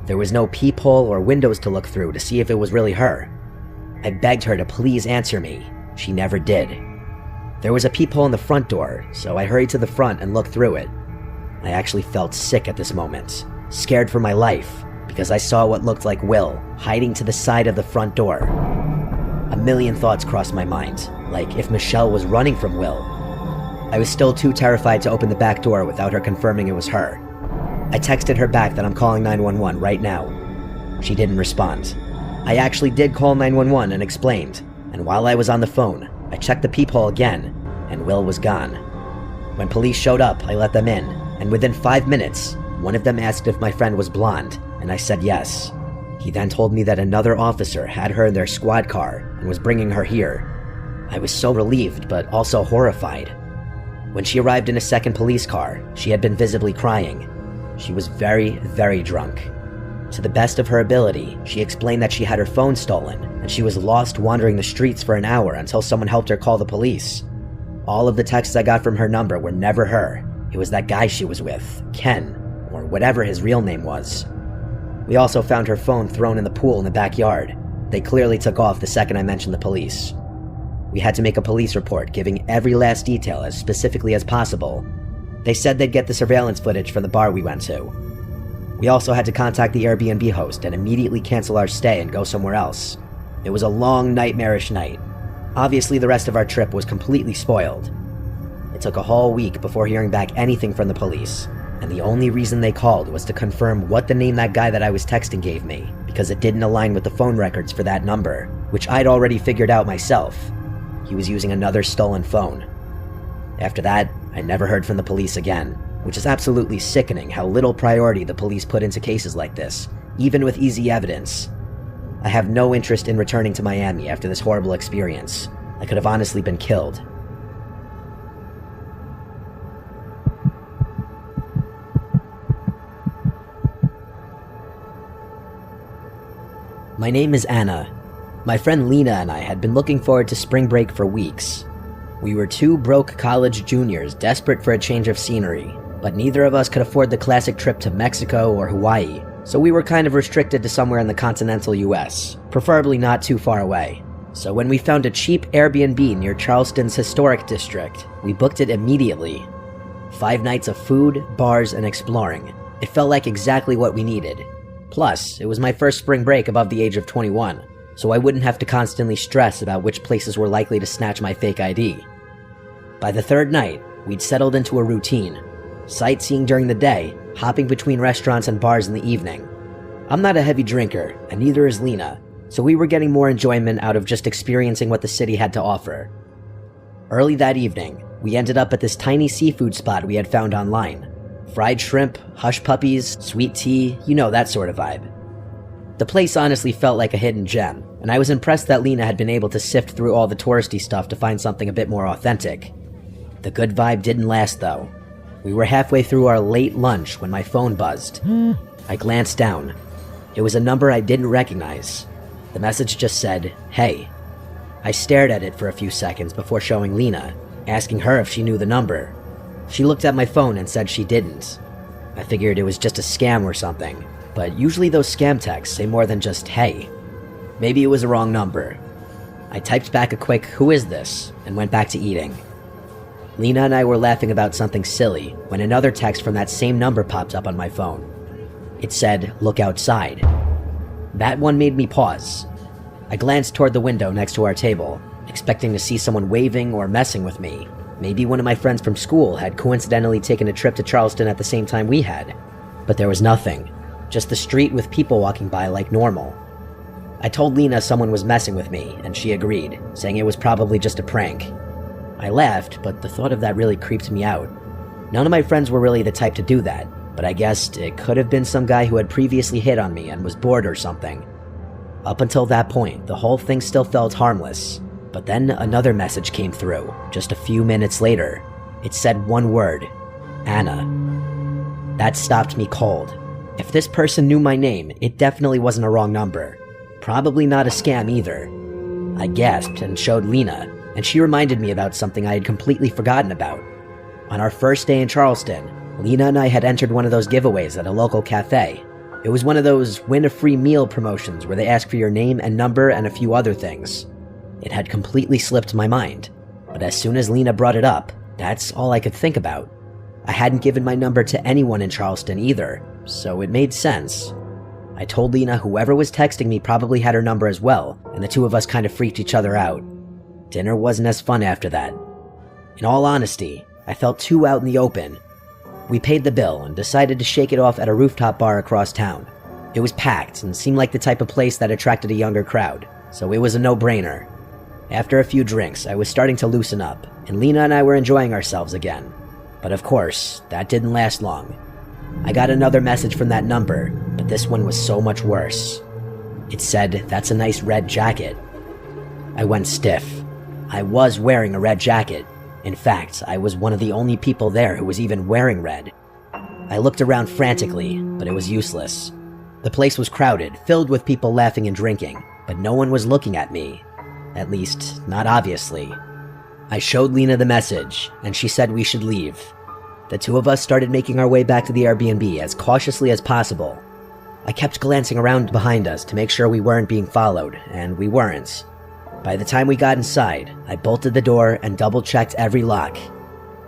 There was no peephole or windows to look through to see if it was really her. I begged her to please answer me. She never did. There was a peephole in the front door, so I hurried to the front and looked through it. I actually felt sick at this moment, scared for my life, because I saw what looked like Will hiding to the side of the front door. A million thoughts crossed my mind, like if Michelle was running from Will. I was still too terrified to open the back door without her confirming it was her. I texted her back that I'm calling 911 right now. She didn't respond. I actually did call 911 and explained, and while I was on the phone, I checked the peephole again, and Will was gone. When police showed up, I let them in, and within 5 minutes, one of them asked if my friend was blonde, and I said yes. He then told me that another officer had her in their squad car and was bringing her here. I was so relieved, but also horrified. When she arrived in a second police car, she had been visibly crying. She was very, very drunk. To the best of her ability, she explained that she had her phone stolen, and she was lost wandering the streets for an hour until someone helped her call the police. All of the texts I got from her number were never her. It was that guy she was with, Ken, or whatever his real name was. We also found her phone thrown in the pool in the backyard. They clearly took off the second I mentioned the police. We had to make a police report giving every last detail as specifically as possible. They said they'd get the surveillance footage from the bar we went to. We also had to contact the Airbnb host and immediately cancel our stay and go somewhere else. It was a long, nightmarish night. Obviously, the rest of our trip was completely spoiled. It took a whole week before hearing back anything from the police, and the only reason they called was to confirm what the name that guy that I was texting gave me, because it didn't align with the phone records for that number, which I'd already figured out myself. He was using another stolen phone. After that, I never heard from the police again, which is absolutely sickening how little priority the police put into cases like this, even with easy evidence. I have no interest in returning to Miami after this horrible experience. I could have honestly been killed. My name is Anna. My friend Lena and I had been looking forward to spring break for weeks. We were two broke college juniors desperate for a change of scenery, but neither of us could afford the classic trip to Mexico or Hawaii, so we were kind of restricted to somewhere in the continental US, preferably not too far away. So when we found a cheap Airbnb near Charleston's historic district, we booked it immediately. 5 nights of food, bars, and exploring. It felt like exactly what we needed. Plus, it was my first spring break above the age of 21, so I wouldn't have to constantly stress about which places were likely to snatch my fake ID. By the 3rd night, we'd settled into a routine. Sightseeing during the day, hopping between restaurants and bars in the evening. I'm not a heavy drinker, and neither is Lena, so we were getting more enjoyment out of just experiencing what the city had to offer. Early that evening, we ended up at this tiny seafood spot we had found online. Fried shrimp, hush puppies, sweet tea, you know, that sort of vibe. The place honestly felt like a hidden gem, and I was impressed that Lena had been able to sift through all the touristy stuff to find something a bit more authentic. The good vibe didn't last though. We were halfway through our late lunch when my phone buzzed. I glanced down. It was a number I didn't recognize. The message just said, "Hey." I stared at it for a few seconds before showing Lena, asking her if she knew the number. She looked at my phone and said she didn't. I figured it was just a scam or something, but usually those scam texts say more than just "hey." Maybe it was a wrong number. I typed back a quick, "Who is this?" and went back to eating. Lena and I were laughing about something silly when another text from that same number popped up on my phone. It said, "Look outside." That one made me pause. I glanced toward the window next to our table, expecting to see someone waving or messing with me. Maybe one of my friends from school had coincidentally taken a trip to Charleston at the same time we had. But there was nothing, just the street with people walking by like normal. I told Lena someone was messing with me, and she agreed, saying it was probably just a prank. I laughed, but the thought of that really creeped me out. None of my friends were really the type to do that, but I guessed it could have been some guy who had previously hit on me and was bored or something. Up until that point, the whole thing still felt harmless, but then another message came through, just a few minutes later. It said one word, Anna. That stopped me cold. If this person knew my name, it definitely wasn't a wrong number. Probably not a scam either. I gasped and showed Lena, and she reminded me about something I had completely forgotten about. On our first day in Charleston, Lena and I had entered one of those giveaways at a local cafe. It was one of those win-a-free meal promotions where they ask for your name and number and a few other things. It had completely slipped my mind, but as soon as Lena brought it up, that's all I could think about. I hadn't given my number to anyone in Charleston either, so it made sense. I told Lena whoever was texting me probably had her number as well, and the two of us kind of freaked each other out. Dinner wasn't as fun after that. In all honesty, I felt too out in the open. We paid the bill and decided to shake it off at a rooftop bar across town. It was packed and seemed like the type of place that attracted a younger crowd, so it was a no-brainer. After a few drinks, I was starting to loosen up, and Lena and I were enjoying ourselves again. But of course, that didn't last long. I got another message from that number, but this one was so much worse. It said, "That's a nice red jacket." I went stiff. I was wearing a red jacket. In fact, I was one of the only people there who was even wearing red. I looked around frantically, but it was useless. The place was crowded, filled with people laughing and drinking, but no one was looking at me. At least, not obviously. I showed Lena the message, and she said we should leave. The two of us started making our way back to the Airbnb as cautiously as possible. I kept glancing around behind us to make sure we weren't being followed, and we weren't. By the time we got inside, I bolted the door and double-checked every lock.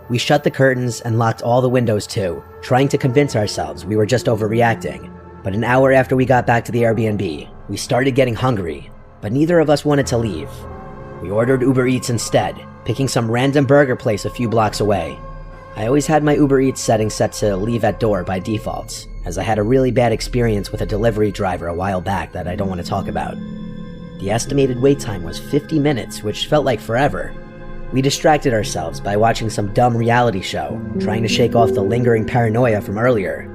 We shut the curtains and locked all the windows too, trying to convince ourselves we were just overreacting. But an hour after we got back to the Airbnb, we started getting hungry, but neither of us wanted to leave. We ordered Uber Eats instead, picking some random burger place a few blocks away. I always had my Uber Eats setting set to leave at door by default, as I had a really bad experience with a delivery driver a while back that I don't want to talk about. The estimated wait time was 50 minutes, which felt like forever. We distracted ourselves by watching some dumb reality show, trying to shake off the lingering paranoia from earlier.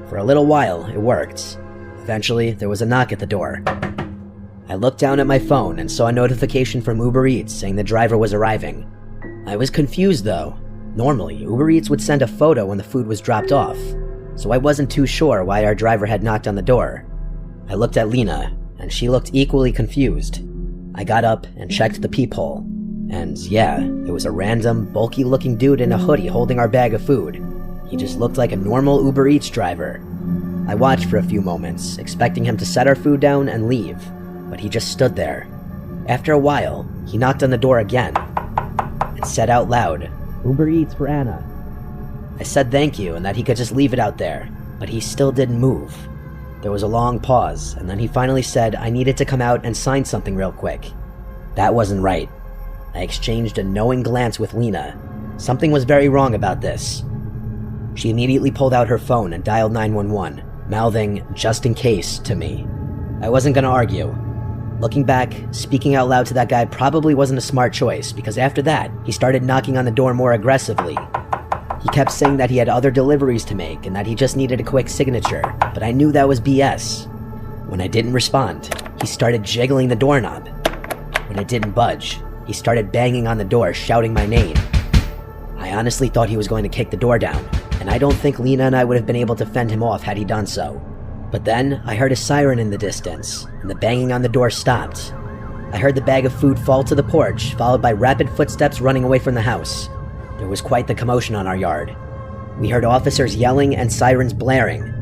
For a little while, it worked. Eventually, there was a knock at the door. I looked down at my phone and saw a notification from Uber Eats saying the driver was arriving. I was confused though. Normally, Uber Eats would send a photo when the food was dropped off, so I wasn't too sure why our driver had knocked on the door. I looked at Lena, and she looked equally confused. I got up and checked the peephole, and yeah, it was a random, bulky-looking dude in a hoodie holding our bag of food. He just looked like a normal Uber Eats driver. I watched for a few moments, expecting him to set our food down and leave, but he just stood there. After a while, he knocked on the door again, and said out loud, "Uber Eats for Anna." I said thank you and that he could just leave it out there, but he still didn't move. There was a long pause, and then he finally said I needed to come out and sign something real quick. That wasn't right. I exchanged a knowing glance with Lena. Something was very wrong about this. She immediately pulled out her phone and dialed 911, mouthing, "just in case," to me. I wasn't gonna argue. Looking back, speaking out loud to that guy probably wasn't a smart choice, because after that, he started knocking on the door more aggressively. He kept saying that he had other deliveries to make and that he just needed a quick signature, but I knew that was BS. When I didn't respond, he started jiggling the doorknob. When it didn't budge, he started banging on the door, shouting my name. I honestly thought he was going to kick the door down, and I don't think Lena and I would have been able to fend him off had he done so. But then, I heard a siren in the distance, and the banging on the door stopped. I heard the bag of food fall to the porch, followed by rapid footsteps running away from the house. There was quite the commotion on our yard. We heard officers yelling and sirens blaring.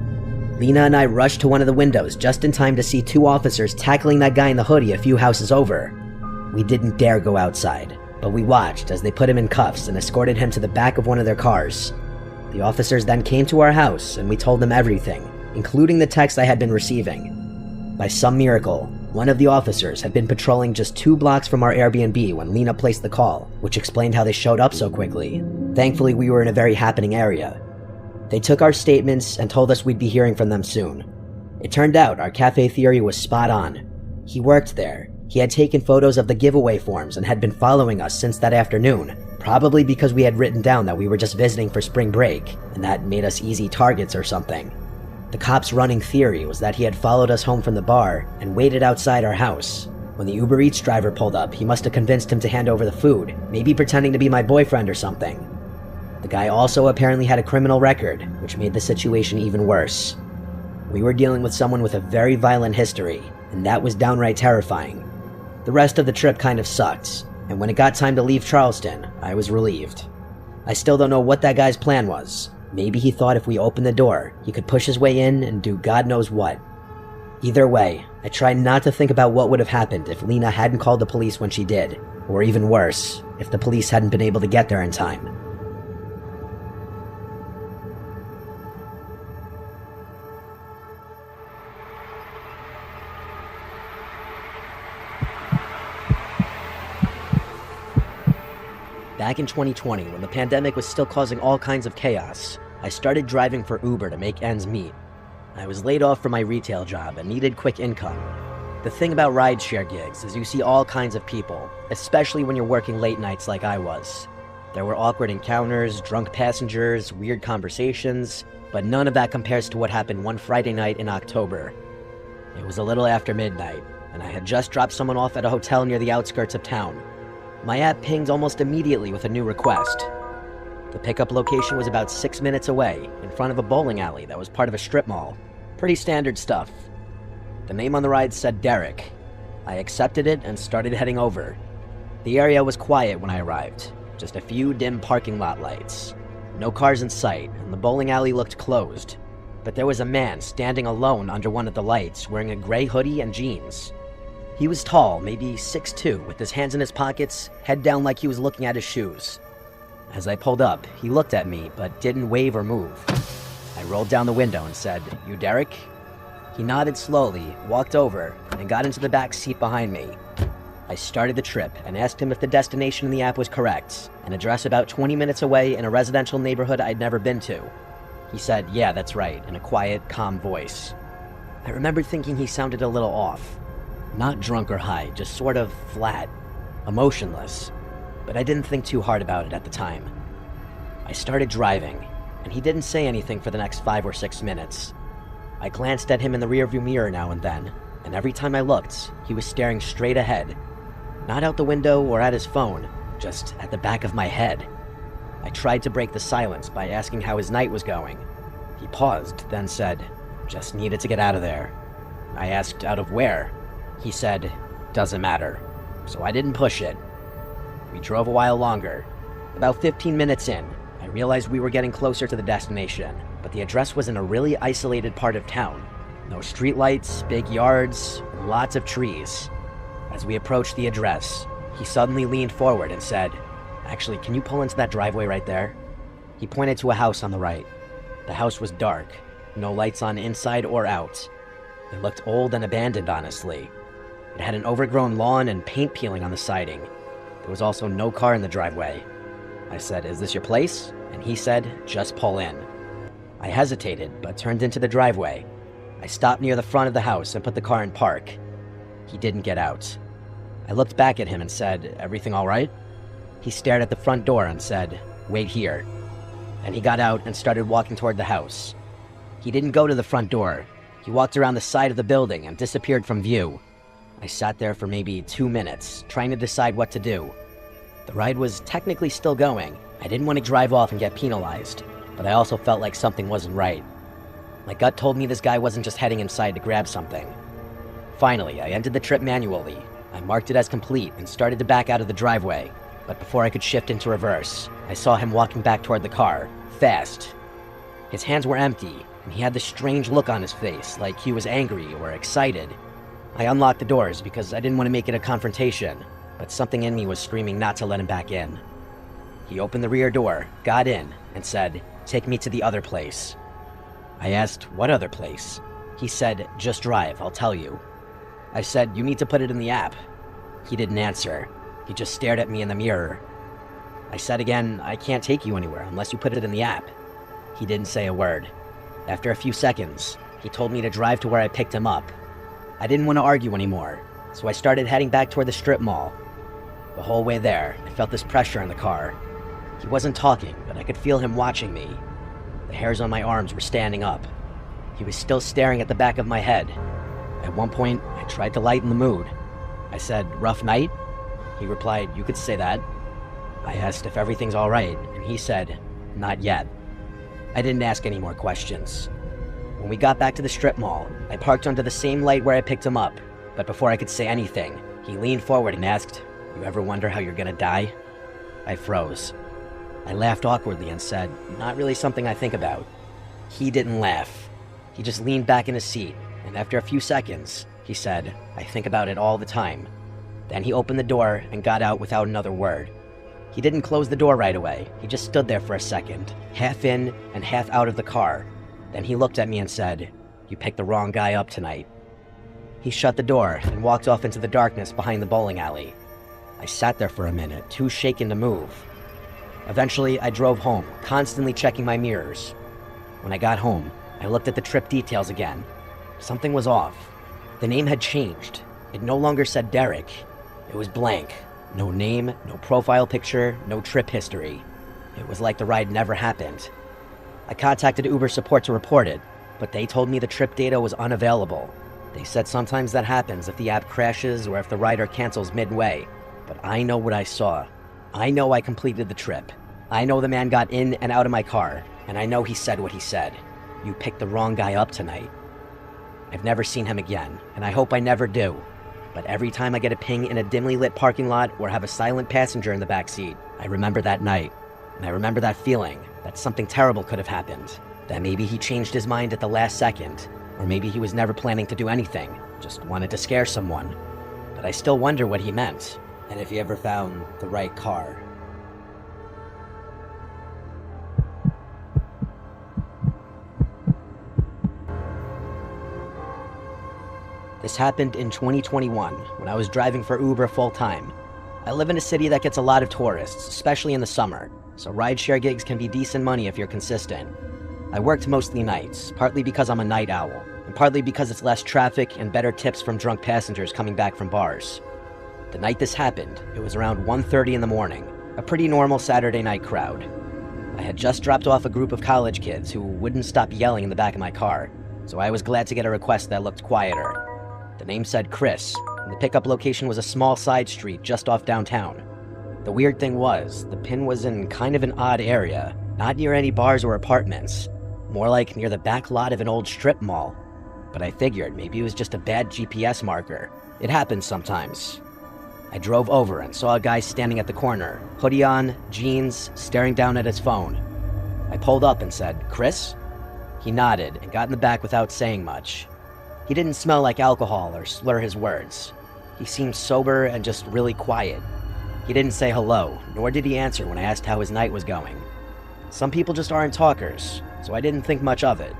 Lena and I rushed to one of the windows just in time to see two officers tackling that guy in the hoodie a few houses over. We didn't dare go outside, but we watched as they put him in cuffs and escorted him to the back of one of their cars. The officers then came to our house and we told them everything, including the text I had been receiving. By some miracle, one of the officers had been patrolling just 2 blocks from our Airbnb when Lena placed the call, which explained how they showed up so quickly. Thankfully, we were in a very happening area. They took our statements and told us we'd be hearing from them soon. It turned out our cafe theory was spot on. He worked there. He had taken photos of the giveaway forms and had been following us since that afternoon, probably because we had written down that we were just visiting for spring break, and that made us easy targets or something. The cop's running theory was that he had followed us home from the bar and waited outside our house. When the Uber Eats driver pulled up, he must have convinced him to hand over the food, maybe pretending to be my boyfriend or something. The guy also apparently had a criminal record, which made the situation even worse. We were dealing with someone with a very violent history, and that was downright terrifying. The rest of the trip kind of sucked, and when it got time to leave Charleston, I was relieved. I still don't know what that guy's plan was. Maybe he thought if we opened the door, he could push his way in and do God knows what. Either way, I try not to think about what would have happened if Lena hadn't called the police when she did, or even worse, if the police hadn't been able to get there in time. Back in 2020, when the pandemic was still causing all kinds of chaos, I started driving for Uber to make ends meet. I was laid off from my retail job and needed quick income. The thing about rideshare gigs is you see all kinds of people, especially when you're working late nights like I was. There were awkward encounters, drunk passengers, weird conversations, but none of that compares to what happened one Friday night in October. It was a little after midnight, and I had just dropped someone off at a hotel near the outskirts of town. My app pinged almost immediately with a new request. The pickup location was about 6 minutes away, in front of a bowling alley that was part of a strip mall. Pretty standard stuff. The name on the ride said Derek. I accepted it and started heading over. The area was quiet when I arrived, just a few dim parking lot lights. No cars in sight, and the bowling alley looked closed. But there was a man standing alone under one of the lights, wearing a gray hoodie and jeans. He was tall, maybe 6'2", with his hands in his pockets, head down like he was looking at his shoes. As I pulled up, he looked at me, but didn't wave or move. I rolled down the window and said, "You Derek?" He nodded slowly, walked over, and got into the back seat behind me. I started the trip and asked him if the destination in the app was correct, an address about 20 minutes away in a residential neighborhood I'd never been to. He said, "Yeah, that's right," in a quiet, calm voice. I remembered thinking he sounded a little off. Not drunk or high, just sort of flat, emotionless. But I didn't think too hard about it at the time. I started driving, and he didn't say anything for the next 5 or 6 minutes. I glanced at him in the rearview mirror now and then, and every time I looked, he was staring straight ahead. Not out the window or at his phone, just at the back of my head. I tried to break the silence by asking how his night was going. He paused, then said, "Just needed to get out of there." I asked, "Out of where?" He said, "Doesn't matter." So I didn't push it. We drove a while longer. About 15 minutes in, I realized we were getting closer to the destination, but the address was in a really isolated part of town. No streetlights, big yards, and lots of trees. As we approached the address, he suddenly leaned forward and said, "Actually, can you pull into that driveway right there?" He pointed to a house on the right. The house was dark, no lights on inside or out. It looked old and abandoned, honestly. It had an overgrown lawn and paint peeling on the siding. There was also no car in the driveway. I said, "Is this your place?" And he said, "Just pull in." I hesitated, but turned into the driveway. I stopped near the front of the house and put the car in park. He didn't get out. I looked back at him and said, "Everything all right?" He stared at the front door and said, "Wait here." And he got out and started walking toward the house. He didn't go to the front door. He walked around the side of the building and disappeared from view. I sat there for maybe 2 minutes, trying to decide what to do. The ride was technically still going. I didn't want to drive off and get penalized, but I also felt like something wasn't right. My gut told me this guy wasn't just heading inside to grab something. Finally, I ended the trip manually. I marked it as complete and started to back out of the driveway, but before I could shift into reverse, I saw him walking back toward the car, fast. His hands were empty, and he had this strange look on his face, like he was angry or excited. I unlocked the doors because I didn't want to make it a confrontation. but something in me was screaming not to let him back in. He opened the rear door, got in, and said, "Take me to the other place." I asked, "What other place?" He said, "Just drive, I'll tell you." I said, "You need to put it in the app." He didn't answer. He just stared at me in the mirror. I said again, "I can't take you anywhere unless you put it in the app." He didn't say a word. After a few seconds, he told me to drive to where I picked him up. I didn't want to argue anymore, so I started heading back toward the strip mall. The whole way there, I felt this pressure in the car. He wasn't talking, but I could feel him watching me. The hairs on my arms were standing up. He was still staring at the back of my head. At one point, I tried to lighten the mood. I said, "Rough night?" He replied, "You could say that." I asked if everything's all right, and he said, "Not yet." I didn't ask any more questions. When we got back to the strip mall, I parked under the same light where I picked him up, but before I could say anything, he leaned forward and asked, "You ever wonder how you're gonna die?" I froze. I laughed awkwardly and said, "Not really something I think about." He didn't laugh. He just leaned back in his seat, and after a few seconds, he said, "I think about it all the time." Then he opened the door and got out without another word. He didn't close the door right away. He just stood there for a second, half in and half out of the car. Then he looked at me and said, "You picked the wrong guy up tonight." He shut the door and walked off into the darkness behind the bowling alley. I sat there for a minute, too shaken to move. Eventually, I drove home, constantly checking my mirrors. When I got home, I looked at the trip details again. Something was off. The name had changed. It no longer said Derek. It was blank. No name, no profile picture, no trip history. It was like the ride never happened. I contacted Uber support to report it, but they told me the trip data was unavailable. They said sometimes that happens if the app crashes or if the rider cancels midway. But I know what I saw. I know I completed the trip. I know the man got in and out of my car, and I know he said what he said. "You picked the wrong guy up tonight." I've never seen him again, and I hope I never do. But every time I get a ping in a dimly lit parking lot or have a silent passenger in the backseat, I remember that night. And I remember that feeling that something terrible could have happened. That maybe he changed his mind at the last second, or maybe he was never planning to do anything, just wanted to scare someone. But I still wonder what he meant, and if he ever found the right car. This happened in 2021, when I was driving for Uber full-time. I live in a city that gets a lot of tourists, especially in the summer, so rideshare gigs can be decent money if you're consistent. I worked mostly nights, partly because I'm a night owl, and partly because it's less traffic and better tips from drunk passengers coming back from bars. The night this happened, it was around 1:30 in the morning, a pretty normal Saturday night crowd. I had just dropped off a group of college kids who wouldn't stop yelling in the back of my car, so I was glad to get a request that looked quieter. The name said Chris, and the pickup location was a small side street just off downtown. The weird thing was, the pin was in kind of an odd area, not near any bars or apartments, more like near the back lot of an old strip mall. But I figured maybe it was just a bad GPS marker. It happens sometimes. I drove over and saw a guy standing at the corner, hoodie on, jeans, staring down at his phone. I pulled up and said, "Chris?" He nodded and got in the back without saying much. He didn't smell like alcohol or slur his words. He seemed sober and just really quiet. He didn't say hello, nor did he answer when I asked how his night was going. Some people just aren't talkers, so I didn't think much of it.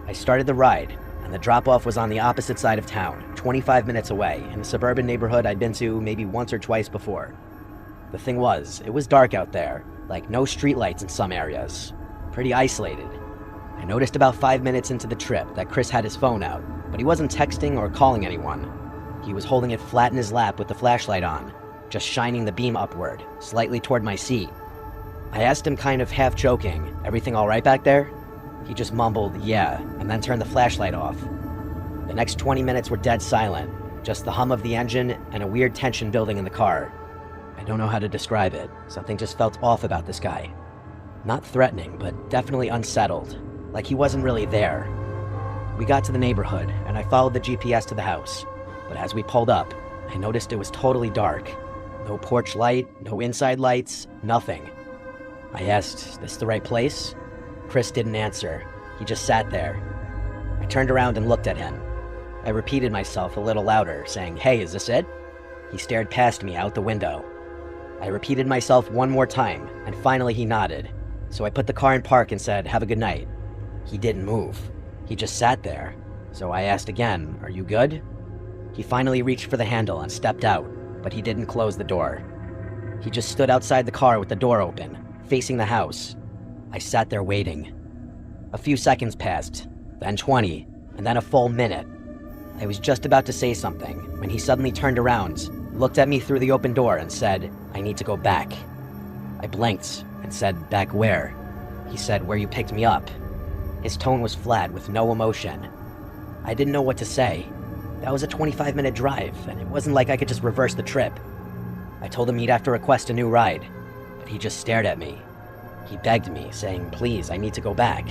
I started the ride, and the drop-off was on the opposite side of town, 25 minutes away, in a suburban neighborhood I'd been to maybe once or twice before. The thing was, it was dark out there, like no streetlights in some areas. Pretty isolated. I noticed about 5 minutes into the trip that Chris had his phone out, but he wasn't texting or calling anyone. He was holding it flat in his lap with the flashlight on, just shining the beam upward, slightly toward my seat. I asked him kind of half joking, "Everything all right back there?" He just mumbled, "Yeah," and then turned the flashlight off. The next 20 minutes were dead silent, just the hum of the engine and a weird tension building in the car. I don't know how to describe it. Something just felt off about this guy. Not threatening, but definitely unsettled, like he wasn't really there. We got to the neighborhood, and I followed the GPS to the house. But as we pulled up, I noticed it was totally dark. No porch light, no inside lights, nothing. I asked, "Is this the right place?" Chris didn't answer. He just sat there. I turned around and looked at him. I repeated myself a little louder, saying, "Hey, is this it?" He stared past me out the window. I repeated myself one more time, and finally he nodded. So I put the car in park and said, "Have a good night." He didn't move. He just sat there. So I asked again, "Are you good?" He finally reached for the handle and stepped out, but he didn't close the door. He just stood outside the car with the door open, facing the house. I sat there waiting. A few seconds passed, then 20, and then a full minute. I was just about to say something when he suddenly turned around, looked at me through the open door and said, "I need to go back." I blinked and said, "Back where?" He said, "Where you picked me up." His tone was flat with no emotion. I didn't know what to say. That was a 25-minute drive, and it wasn't like I could just reverse the trip. I told him he'd have to request a new ride, but he just stared at me. He begged me, saying, "Please, I need to go back."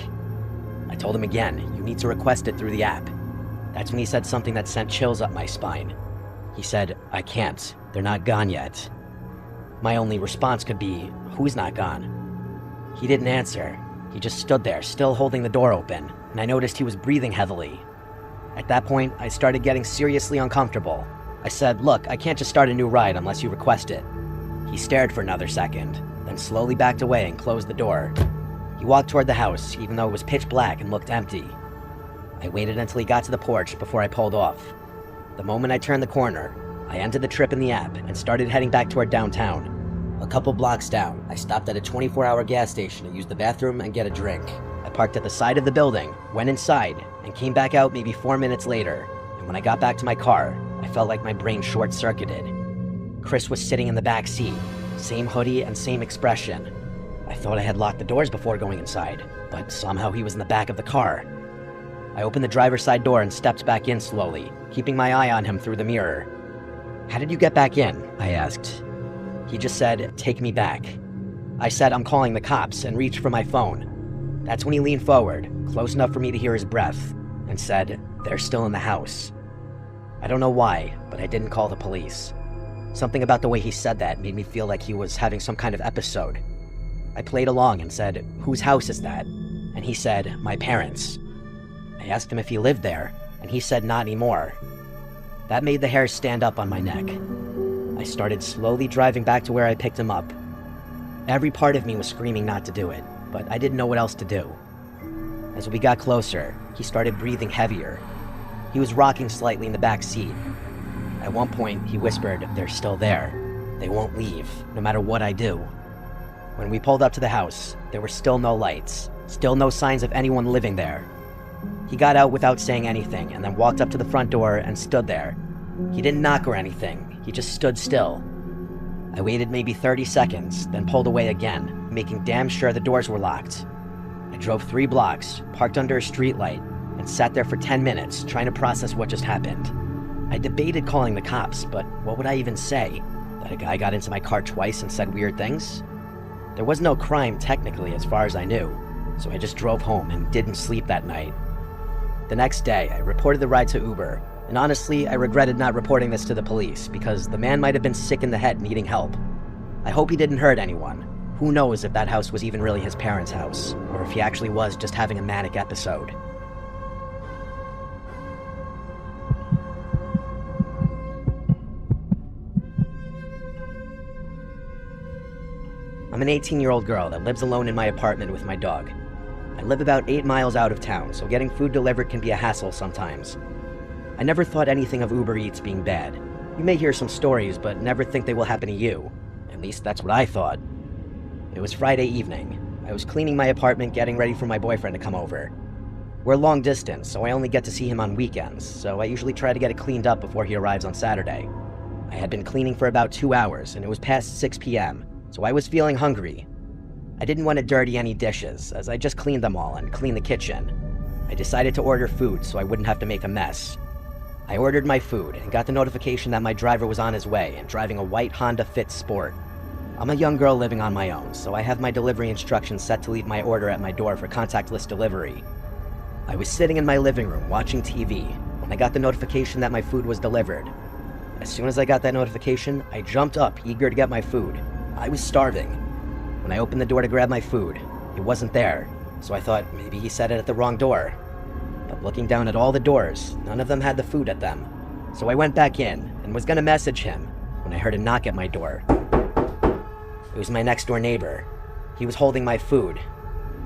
I told him again, "You need to request it through the app." That's when he said something that sent chills up my spine. He said, "I can't. They're not gone yet." My only response could be, "Who's not gone?" He didn't answer. He just stood there, still holding the door open, and I noticed he was breathing heavily. At that point, I started getting seriously uncomfortable. I said, "Look, I can't just start a new ride unless you request it." He stared for another second, then slowly backed away and closed the door. He walked toward the house, even though it was pitch black and looked empty. I waited until he got to the porch before I pulled off. The moment I turned the corner, I ended the trip in the app and started heading back toward downtown. A couple blocks down, I stopped at a 24-hour gas station to use the bathroom and get a drink. I parked at the side of the building, went inside, and came back out maybe 4 minutes later. And when I got back to my car, I felt like my brain short-circuited. Chris was sitting in the back seat, same hoodie and same expression. I thought I had locked the doors before going inside, but somehow he was in the back of the car. I opened the driver's side door and stepped back in slowly, keeping my eye on him through the mirror. "How did you get back in?" I asked. He just said, "Take me back." I said, "I'm calling the cops," and reached for my phone. That's when he leaned forward, close enough for me to hear his breath, and said, "They're still in the house." I don't know why, but I didn't call the police. Something about the way he said that made me feel like he was having some kind of episode. I played along and said, "Whose house is that?" And he said, "My parents'." I asked him if he lived there, and he said not anymore. That made the hairs stand up on my neck. I started slowly driving back to where I picked him up. Every part of me was screaming not to do it, but I didn't know what else to do. As we got closer, he started breathing heavier. He was rocking slightly in the back seat. At one point, he whispered, "They're still there. They won't leave, no matter what I do." When we pulled up to the house, there were still no lights, still no signs of anyone living there. He got out without saying anything and then walked up to the front door and stood there. He didn't knock or anything, he just stood still. I waited maybe 30 seconds, then pulled away again, making damn sure the doors were locked. I drove 3 blocks, parked under a streetlight, and sat there for 10 minutes trying to process what just happened. I debated calling the cops, but what would I even say? That a guy got into my car twice and said weird things? There was no crime technically as far as I knew, so I just drove home and didn't sleep that night. The next day, I reported the ride to Uber, and honestly, I regretted not reporting this to the police because the man might have been sick in the head needing help. I hope he didn't hurt anyone. Who knows if that house was even really his parents' house, or if he actually was just having a manic episode. I'm an 18-year-old girl that lives alone in my apartment with my dog. I live about 8 miles out of town, so getting food delivered can be a hassle sometimes. I never thought anything of Uber Eats being bad. You may hear some stories, but never think they will happen to you. At least that's what I thought. It was Friday evening. I was cleaning my apartment, getting ready for my boyfriend to come over. We're long distance, so I only get to see him on weekends, so I usually try to get it cleaned up before he arrives on Saturday. I had been cleaning for about 2 hours, and it was past 6 p.m., so I was feeling hungry. I didn't want to dirty any dishes, as I just cleaned them all and cleaned the kitchen. I decided to order food so I wouldn't have to make a mess. I ordered my food and got the notification that my driver was on his way and driving a white Honda Fit Sport. I'm a young girl living on my own, so I have my delivery instructions set to leave my order at my door for contactless delivery. I was sitting in my living room watching TV when I got the notification that my food was delivered. As soon as I got that notification, I jumped up, eager to get my food. I was starving. When I opened the door to grab my food, it wasn't there, so I thought maybe he set it at the wrong door. But looking down at all the doors, none of them had the food at them. So I went back in and was gonna message him, when I heard a knock at my door. It was my next door neighbor. He was holding my food.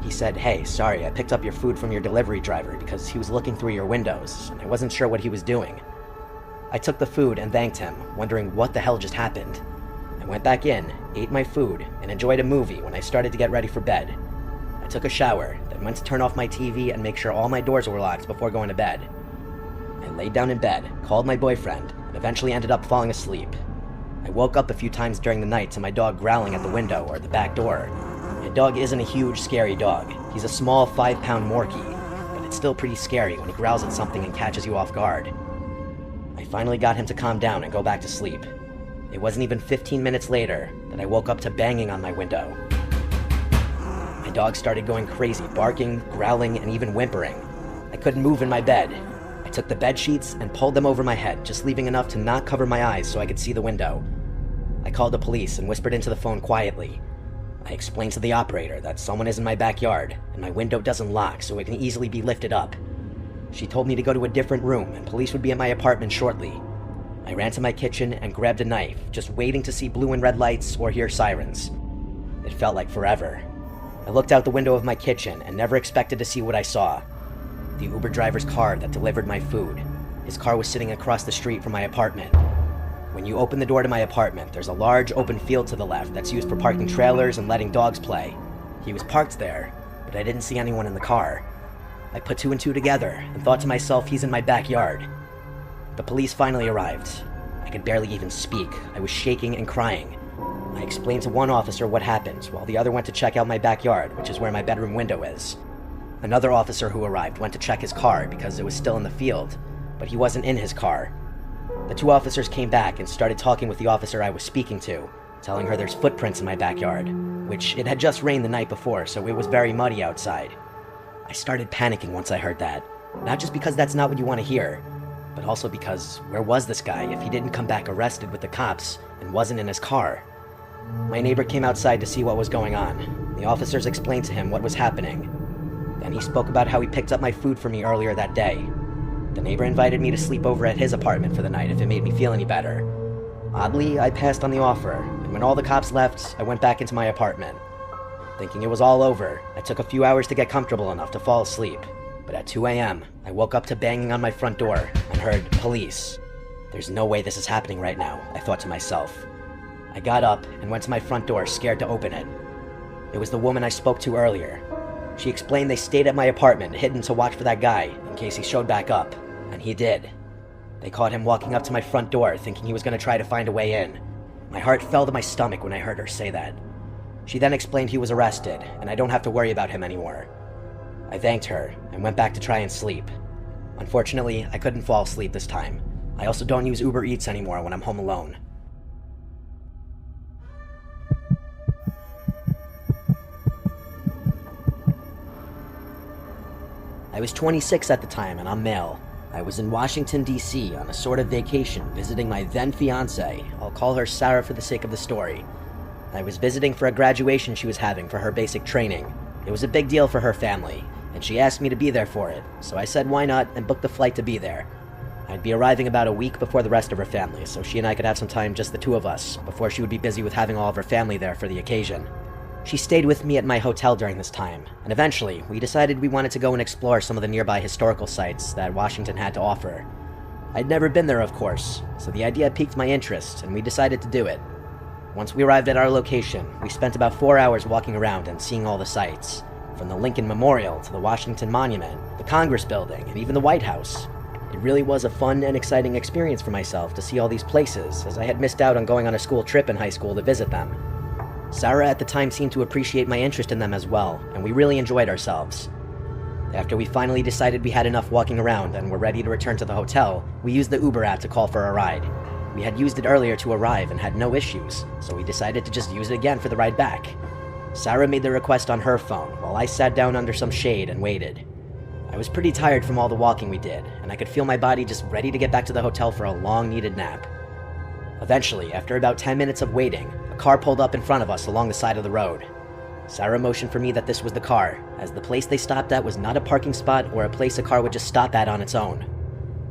He said, "Hey, sorry, I picked up your food from your delivery driver because he was looking through your windows, and I wasn't sure what he was doing." I took the food and thanked him, wondering what the hell just happened. I went back in, ate my food, and enjoyed a movie when I started to get ready for bed. I took a shower, then went to turn off my TV and make sure all my doors were locked before going to bed. I laid down in bed, called my boyfriend, and eventually ended up falling asleep. I woke up a few times during the night to my dog growling at the window or the back door. My dog isn't a huge, scary dog. He's a small 5-pound Morkie, but it's still pretty scary when he growls at something and catches you off guard. I finally got him to calm down and go back to sleep. It wasn't even 15 minutes later that I woke up to banging on my window. My dog started going crazy, barking, growling, and even whimpering. I couldn't move in my bed. I took the bed sheets and pulled them over my head, just leaving enough to not cover my eyes so I could see the window. I called the police and whispered into the phone quietly. I explained to the operator that someone is in my backyard and my window doesn't lock so it can easily be lifted up. She told me to go to a different room and police would be at my apartment shortly. I ran to my kitchen and grabbed a knife, just waiting to see blue and red lights or hear sirens. It felt like forever. I looked out the window of my kitchen and never expected to see what I saw. The Uber driver's car that delivered my food. His car was sitting across the street from my apartment. When you open the door to my apartment, there's a large open field to the left that's used for parking trailers and letting dogs play. He was parked there, but I didn't see anyone in the car. I put two and two together and thought to myself, he's in my backyard. The police finally arrived. I could barely even speak. I was shaking and crying. I explained to one officer what happened, while the other went to check out my backyard, which is where my bedroom window is. Another officer who arrived went to check his car because it was still in the field, but he wasn't in his car. The two officers came back and started talking with the officer I was speaking to, telling her there's footprints in my backyard, which it had just rained the night before, so it was very muddy outside. I started panicking once I heard that, not just because that's not what you want to hear, but also because where was this guy if he didn't come back arrested with the cops and wasn't in his car? My neighbor came outside to see what was going on. The officers explained to him what was happening. Then he spoke about how he picked up my food for me earlier that day. The neighbor invited me to sleep over at his apartment for the night if it made me feel any better. Oddly, I passed on the offer, and when all the cops left, I went back into my apartment. Thinking it was all over, I took a few hours to get comfortable enough to fall asleep. But at 2 a.m., I woke up to banging on my front door and heard police. There's no way this is happening right now, I thought to myself. I got up and went to my front door, scared to open it. It was the woman I spoke to earlier. She explained they stayed at my apartment, hidden to watch for that guy, in case he showed back up. And he did. They caught him walking up to my front door, thinking he was going to try to find a way in. My heart fell to my stomach when I heard her say that. She then explained he was arrested, and I don't have to worry about him anymore. I thanked her, and went back to try and sleep. Unfortunately, I couldn't fall asleep this time. I also don't use Uber Eats anymore when I'm home alone. I was 26 at the time, and I'm male. I was in Washington, D.C. on a sort of vacation, visiting my then-fiancée. I'll call her Sarah for the sake of the story. I was visiting for a graduation she was having for her basic training. It was a big deal for her family, and she asked me to be there for it, so I said why not and booked a flight to be there. I'd be arriving about a week before the rest of her family, so she and I could have some time, just the two of us, before she would be busy with having all of her family there for the occasion. She stayed with me at my hotel during this time, and eventually, we decided we wanted to go and explore some of the nearby historical sites that Washington had to offer. I'd never been there, of course, so the idea piqued my interest, and we decided to do it. Once we arrived at our location, we spent about 4 hours walking around and seeing all the sights, from the Lincoln Memorial to the Washington Monument, the Congress Building, and even the White House. It really was a fun and exciting experience for myself to see all these places, as I had missed out on going on a school trip in high school to visit them. Sarah at the time seemed to appreciate my interest in them as well, and we really enjoyed ourselves. After we finally decided we had enough walking around and were ready to return to the hotel, we used the Uber app to call for a ride. We had used it earlier to arrive and had no issues, so we decided to just use it again for the ride back. Sarah made the request on her phone, while I sat down under some shade and waited. I was pretty tired from all the walking we did, and I could feel my body just ready to get back to the hotel for a long-needed nap. Eventually, after about 10 minutes of waiting, a car pulled up in front of us along the side of the road. Sarah motioned for me that this was the car, as the place they stopped at was not a parking spot or a place a car would just stop at on its own.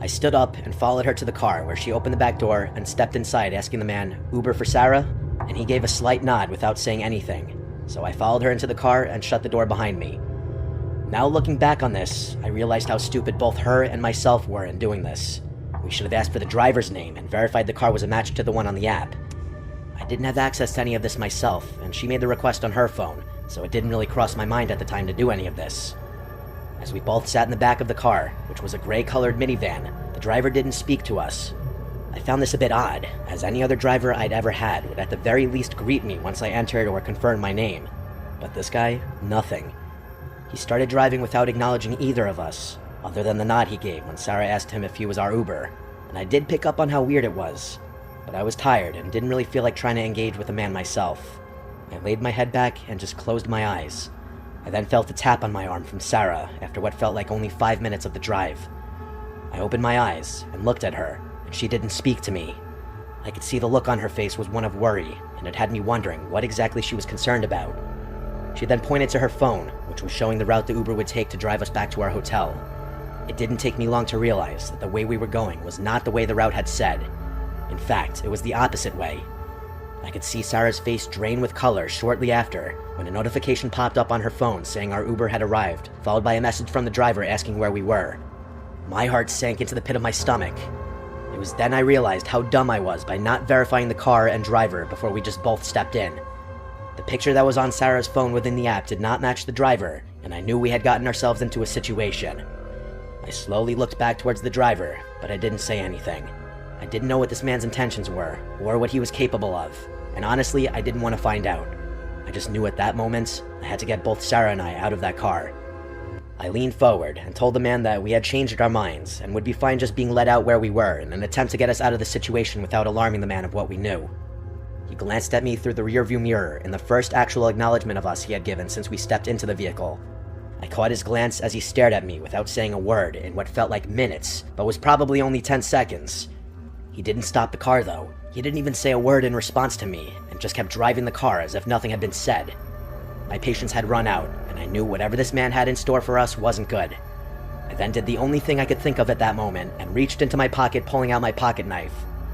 I stood up and followed her to the car, where she opened the back door and stepped inside, asking the man, "Uber for Sarah?" And he gave a slight nod without saying anything. So I followed her into the car and shut the door behind me. Now looking back on this, I realized how stupid both her and myself were in doing this. We should have asked for the driver's name and verified the car was a match to the one on the app. I didn't have access to any of this myself, and she made the request on her phone, so it didn't really cross my mind at the time to do any of this. As we both sat in the back of the car, which was a gray-colored minivan, the driver didn't speak to us. I found this a bit odd, as any other driver I'd ever had would at the very least greet me once I entered or confirmed my name. But this guy, nothing. He started driving without acknowledging either of us, other than the nod he gave when Sarah asked him if he was our Uber, and I did pick up on how weird it was. But I was tired and didn't really feel like trying to engage with the man myself. I laid my head back and just closed my eyes. I then felt a tap on my arm from Sarah after what felt like only 5 minutes of the drive. I opened my eyes and looked at her, and she didn't speak to me. I could see the look on her face was one of worry, and it had me wondering what exactly she was concerned about. She then pointed to her phone, which was showing the route the Uber would take to drive us back to our hotel. It didn't take me long to realize that the way we were going was not the way the route had said. In fact, it was the opposite way. I could see Sarah's face drain with color shortly after, when a notification popped up on her phone saying our Uber had arrived, followed by a message from the driver asking where we were. My heart sank into the pit of my stomach. It was then I realized how dumb I was by not verifying the car and driver before we just both stepped in. The picture that was on Sarah's phone within the app did not match the driver, and I knew we had gotten ourselves into a situation. I slowly looked back towards the driver, but I didn't say anything. I didn't know what this man's intentions were, or what he was capable of, and honestly, I didn't want to find out. I just knew at that moment, I had to get both Sarah and I out of that car. I leaned forward and told the man that we had changed our minds and would be fine just being let out where we were in an attempt to get us out of the situation without alarming the man of what we knew. He glanced at me through the rearview mirror in the first actual acknowledgement of us he had given since we stepped into the vehicle. I caught his glance as he stared at me without saying a word in what felt like minutes, but was probably only 10 seconds. He didn't stop the car though. He didn't even say a word in response to me, and just kept driving the car as if nothing had been said. My patience had run out, and I knew whatever this man had in store for us wasn't good. I then did the only thing I could think of at that moment, and reached into my pocket, pulling out my pocket knife.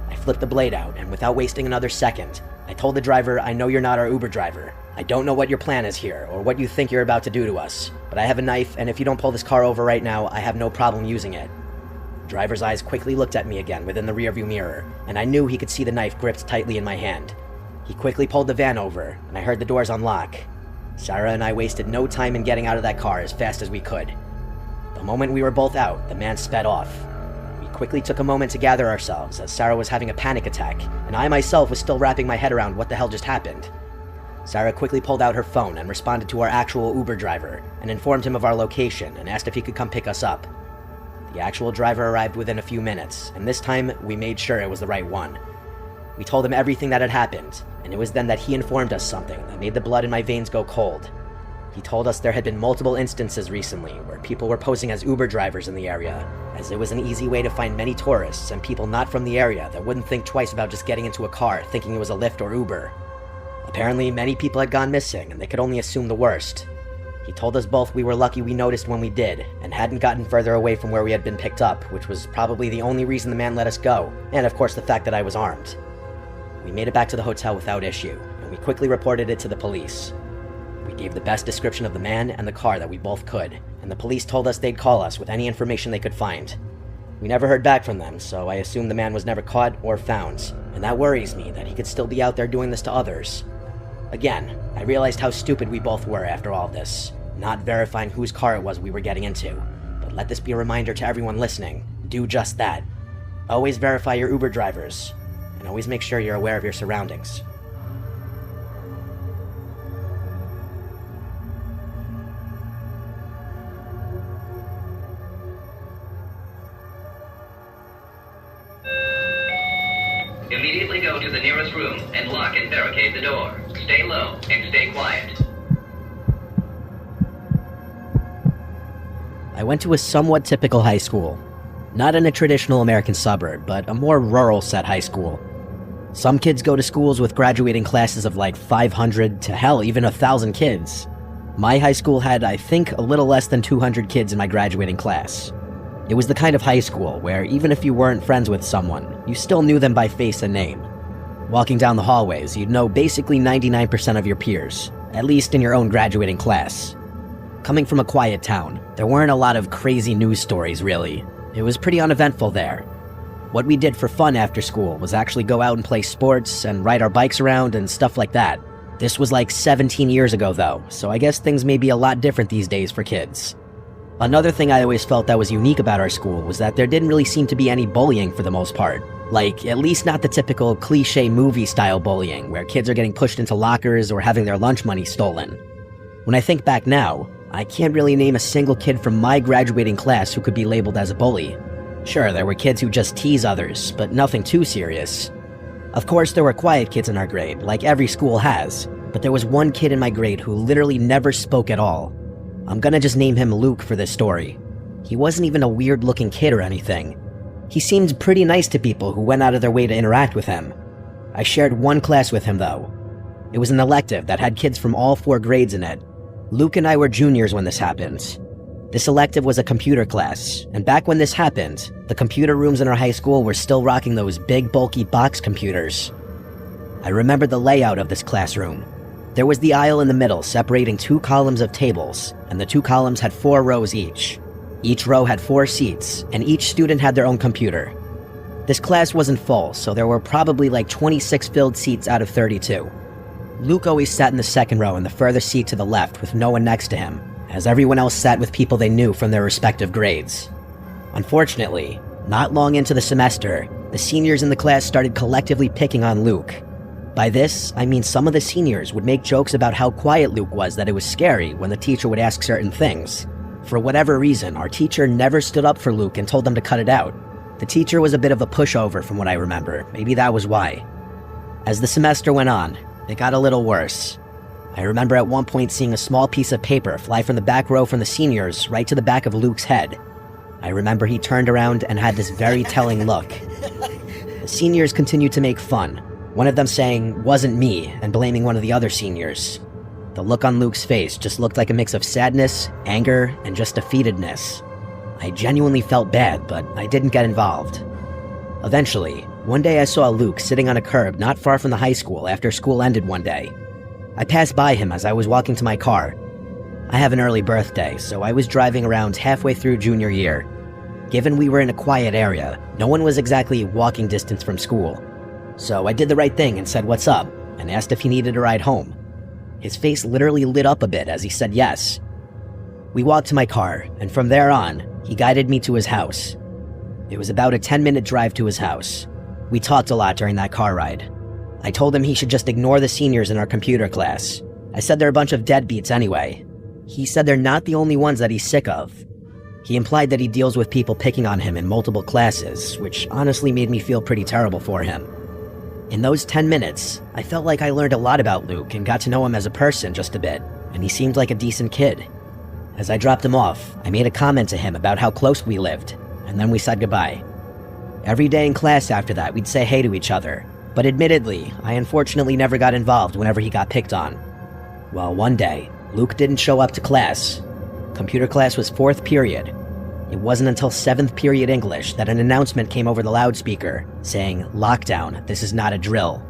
I flipped the blade out, and without wasting another second, I told the driver, "I know you're not our Uber driver. I don't know what your plan is here, or what you think you're about to do to us, but I have a knife, and if you don't pull this car over right now, I have no problem using it." The driver's eyes quickly looked at me again within the rearview mirror, and I knew he could see the knife gripped tightly in my hand. He quickly pulled the van over, and I heard the doors unlock. Sarah and I wasted no time in getting out of that car as fast as we could. The moment we were both out, the man sped off. We quickly took a moment to gather ourselves, as Sarah was having a panic attack, and I myself was still wrapping my head around what the hell just happened. Sarah quickly pulled out her phone and responded to our actual Uber driver, and informed him of our location and asked if he could come pick us up. The actual driver arrived within a few minutes, and this time we made sure it was the right one. We told him everything that had happened, and it was then that he informed us something that made the blood in my veins go cold. He told us there had been multiple instances recently where people were posing as Uber drivers in the area, as it was an easy way to find many tourists and people not from the area that wouldn't think twice about just getting into a car thinking it was a Lyft or Uber. Apparently, many people had gone missing, and they could only assume the worst. He told us both we were lucky we noticed when we did, and hadn't gotten further away from where we had been picked up, which was probably the only reason the man let us go, and of course the fact that I was armed. We made it back to the hotel without issue, and we quickly reported it to the police. We gave the best description of the man and the car that we both could, and the police told us they'd call us with any information they could find. We never heard back from them, so I assume the man was never caught or found, and that worries me that he could still be out there doing this to others. Again, I realized how stupid we both were after all this, not verifying whose car it was we were getting into, but let this be a reminder to everyone listening, do just that. Always verify your Uber drivers, and always make sure you're aware of your surroundings. Immediately go to the nearest room and lock and barricade the door. Stay low and stay quiet. I went to a somewhat typical high school. Not in a traditional American suburb, but a more rural set high school. Some kids go to schools with graduating classes of like 500 to hell, even 1,000 kids. My high school had, I think, a little less than 200 kids in my graduating class. It was the kind of high school where even if you weren't friends with someone, you still knew them by face and name. Walking down the hallways, you'd know basically 99% of your peers, at least in your own graduating class. Coming from a quiet town, there weren't a lot of crazy news stories, really. It was pretty uneventful there. What we did for fun after school was actually go out and play sports and ride our bikes around and stuff like that. This was like 17 years ago though, so I guess things may be a lot different these days for kids. Another thing I always felt that was unique about our school was that there didn't really seem to be any bullying for the most part. Like, at least not the typical cliche movie-style bullying, where kids are getting pushed into lockers or having their lunch money stolen. When I think back now, I can't really name a single kid from my graduating class who could be labeled as a bully. Sure, there were kids who just tease others, but nothing too serious. Of course, there were quiet kids in our grade, like every school has, but there was one kid in my grade who literally never spoke at all. I'm gonna just name him Luke for this story. He wasn't even a weird-looking kid or anything. He seemed pretty nice to people who went out of their way to interact with him. I shared one class with him, though. It was an elective that had kids from all 4 grades in it. Luke and I were juniors when this happened. This elective was a computer class, and back when this happened, the computer rooms in our high school were still rocking those big, bulky box computers. I remember the layout of this classroom. There was the aisle in the middle separating 2 columns of tables, and the 2 columns had 4 rows each. Each row had 4 seats, and each student had their own computer. This class wasn't full, so there were probably like 26 filled seats out of 32. Luke always sat in the second row in the furthest seat to the left with no one next to him, as everyone else sat with people they knew from their respective grades. Unfortunately, not long into the semester, the seniors in the class started collectively picking on Luke. By this, I mean some of the seniors would make jokes about how quiet Luke was that it was scary when the teacher would ask certain things. For whatever reason, our teacher never stood up for Luke and told them to cut it out. The teacher was a bit of a pushover from what I remember, maybe that was why. As the semester went on, it got a little worse. I remember at one point seeing a small piece of paper fly from the back row from the seniors right to the back of Luke's head. I remember he turned around and had this very telling look. The seniors continued to make fun, one of them saying, "Wasn't me," and blaming one of the other seniors. The look on Luke's face just looked like a mix of sadness, anger, and just defeatedness. I genuinely felt bad, but I didn't get involved. Eventually, one day I saw Luke sitting on a curb not far from the high school after school ended one day. I passed by him as I was walking to my car. I have an early birthday, so I was driving around halfway through junior year. Given we were in a quiet area, no one was exactly walking distance from school. So I did the right thing and said what's up, and asked if he needed a ride home. His face literally lit up a bit as he said yes. We walked to my car, and from there on, he guided me to his house. It was about a 10-minute drive to his house. We talked a lot during that car ride. I told him he should just ignore the seniors in our computer class. I said they're a bunch of deadbeats anyway. He said they're not the only ones that he's sick of. He implied that he deals with people picking on him in multiple classes, which honestly made me feel pretty terrible for him. In those 10 minutes, I felt like I learned a lot about Luke and got to know him as a person just a bit, and he seemed like a decent kid. As I dropped him off, I made a comment to him about how close we lived, and then we said goodbye. Every day in class after that, we'd say hey to each other, but admittedly, I unfortunately never got involved whenever he got picked on. Well, one day, Luke didn't show up to class. Computer class was 4th period. It wasn't until 7th period English that an announcement came over the loudspeaker, saying, "Lockdown, this is not a drill."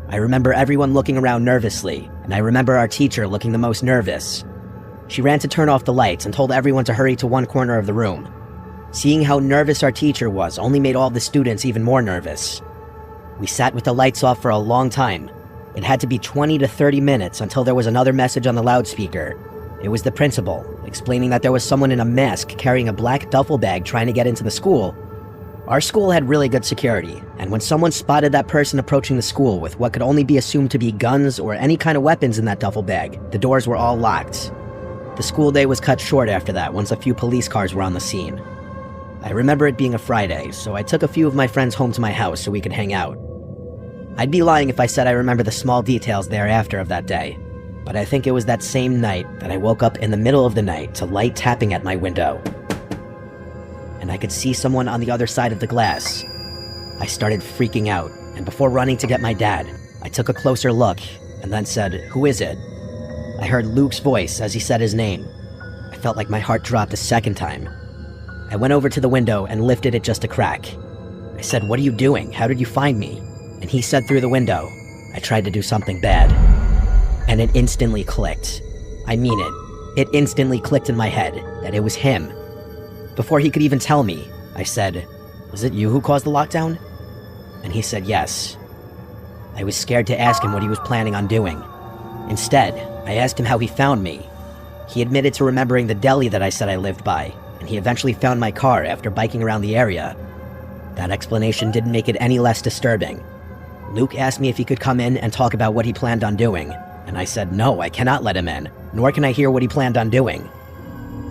I remember everyone looking around nervously, and I remember our teacher looking the most nervous. She ran to turn off the lights and told everyone to hurry to one corner of the room. Seeing how nervous our teacher was only made all the students even more nervous. We sat with the lights off for a long time. It had to be 20 to 30 minutes until there was another message on the loudspeaker. It was the principal, explaining that there was someone in a mask carrying a black duffel bag trying to get into the school. Our school had really good security, and when someone spotted that person approaching the school with what could only be assumed to be guns or any kind of weapons in that duffel bag, the doors were all locked. The school day was cut short after that once a few police cars were on the scene. I remember it being a Friday, so I took a few of my friends home to my house so we could hang out. I'd be lying if I said I remember the small details thereafter of that day, but I think it was that same night that I woke up in the middle of the night to light tapping at my window. And I could see someone on the other side of the glass. I started freaking out, and before running to get my dad, I took a closer look and then said, "Who is it?" I heard Luke's voice as he said his name. I felt like my heart dropped a second time. I went over to the window and lifted it just a crack. I said, "What are you doing? How did you find me?" And he said through the window, "I tried to do something bad." And it instantly clicked. I mean it. It instantly clicked in my head that it was him. Before he could even tell me, I said, "Was it you who caused the lockdown?" And he said yes. I was scared to ask him what he was planning on doing. Instead, I asked him how he found me. He admitted to remembering the deli that I said I lived by, and he eventually found my car after biking around the area. That explanation didn't make it any less disturbing. Luke asked me if he could come in and talk about what he planned on doing, and I said no, I cannot let him in, nor can I hear what he planned on doing.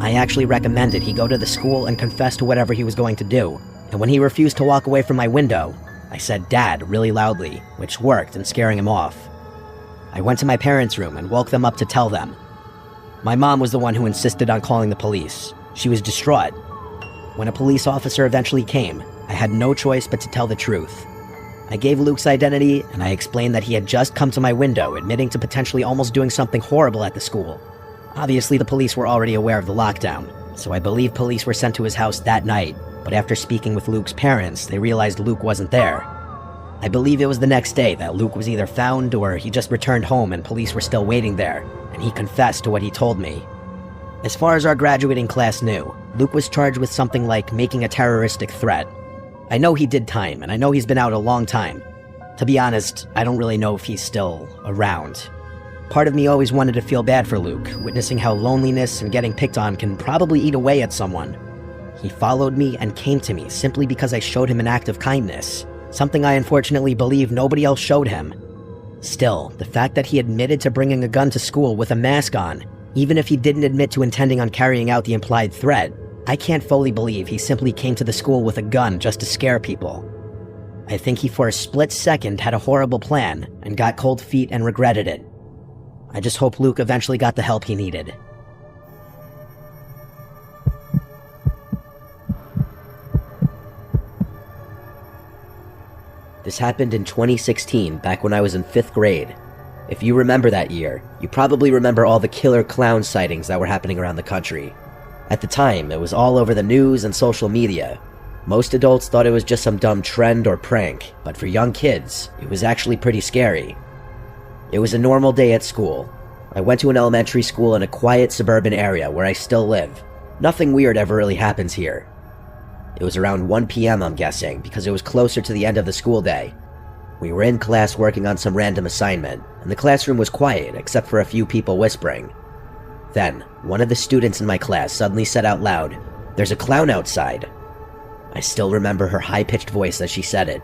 I actually recommended he go to the school and confess to whatever he was going to do, and when he refused to walk away from my window, I said "Dad" really loudly, which worked in scaring him off. I went to my parents' room and woke them up to tell them. My mom was the one who insisted on calling the police. She was distraught. When a police officer eventually came, I had no choice but to tell the truth. I gave Luke's identity, and I explained that he had just come to my window, admitting to potentially almost doing something horrible at the school. Obviously, the police were already aware of the lockdown, so I believe police were sent to his house that night, but after speaking with Luke's parents, they realized Luke wasn't there. I believe it was the next day that Luke was either found or he just returned home and police were still waiting there, and he confessed to what he told me. As far as our graduating class knew, Luke was charged with something like making a terroristic threat. I know he did time, and I know he's been out a long time. To be honest, I don't really know if he's still around. Part of me always wanted to feel bad for Luke, witnessing how loneliness and getting picked on can probably eat away at someone. He followed me and came to me simply because I showed him an act of kindness, something I unfortunately believe nobody else showed him. Still, the fact that he admitted to bringing a gun to school with a mask on, even if he didn't admit to intending on carrying out the implied threat, I can't fully believe he simply came to the school with a gun just to scare people. I think he for a split second had a horrible plan and got cold feet and regretted it. I just hope Luke eventually got the help he needed. This happened in 2016, back when I was in 5th grade. If you remember that year, you probably remember all the killer clown sightings that were happening around the country. At the time, it was all over the news and social media. Most adults thought it was just some dumb trend or prank, but for young kids, it was actually pretty scary. It was a normal day at school. I went to an elementary school in a quiet suburban area where I still live. Nothing weird ever really happens here. It was around 1 p.m. I'm guessing, because it was closer to the end of the school day. We were in class working on some random assignment, and the classroom was quiet except for a few people whispering. Then, one of the students in my class suddenly said out loud, "There's a clown outside." I still remember her high-pitched voice as she said it.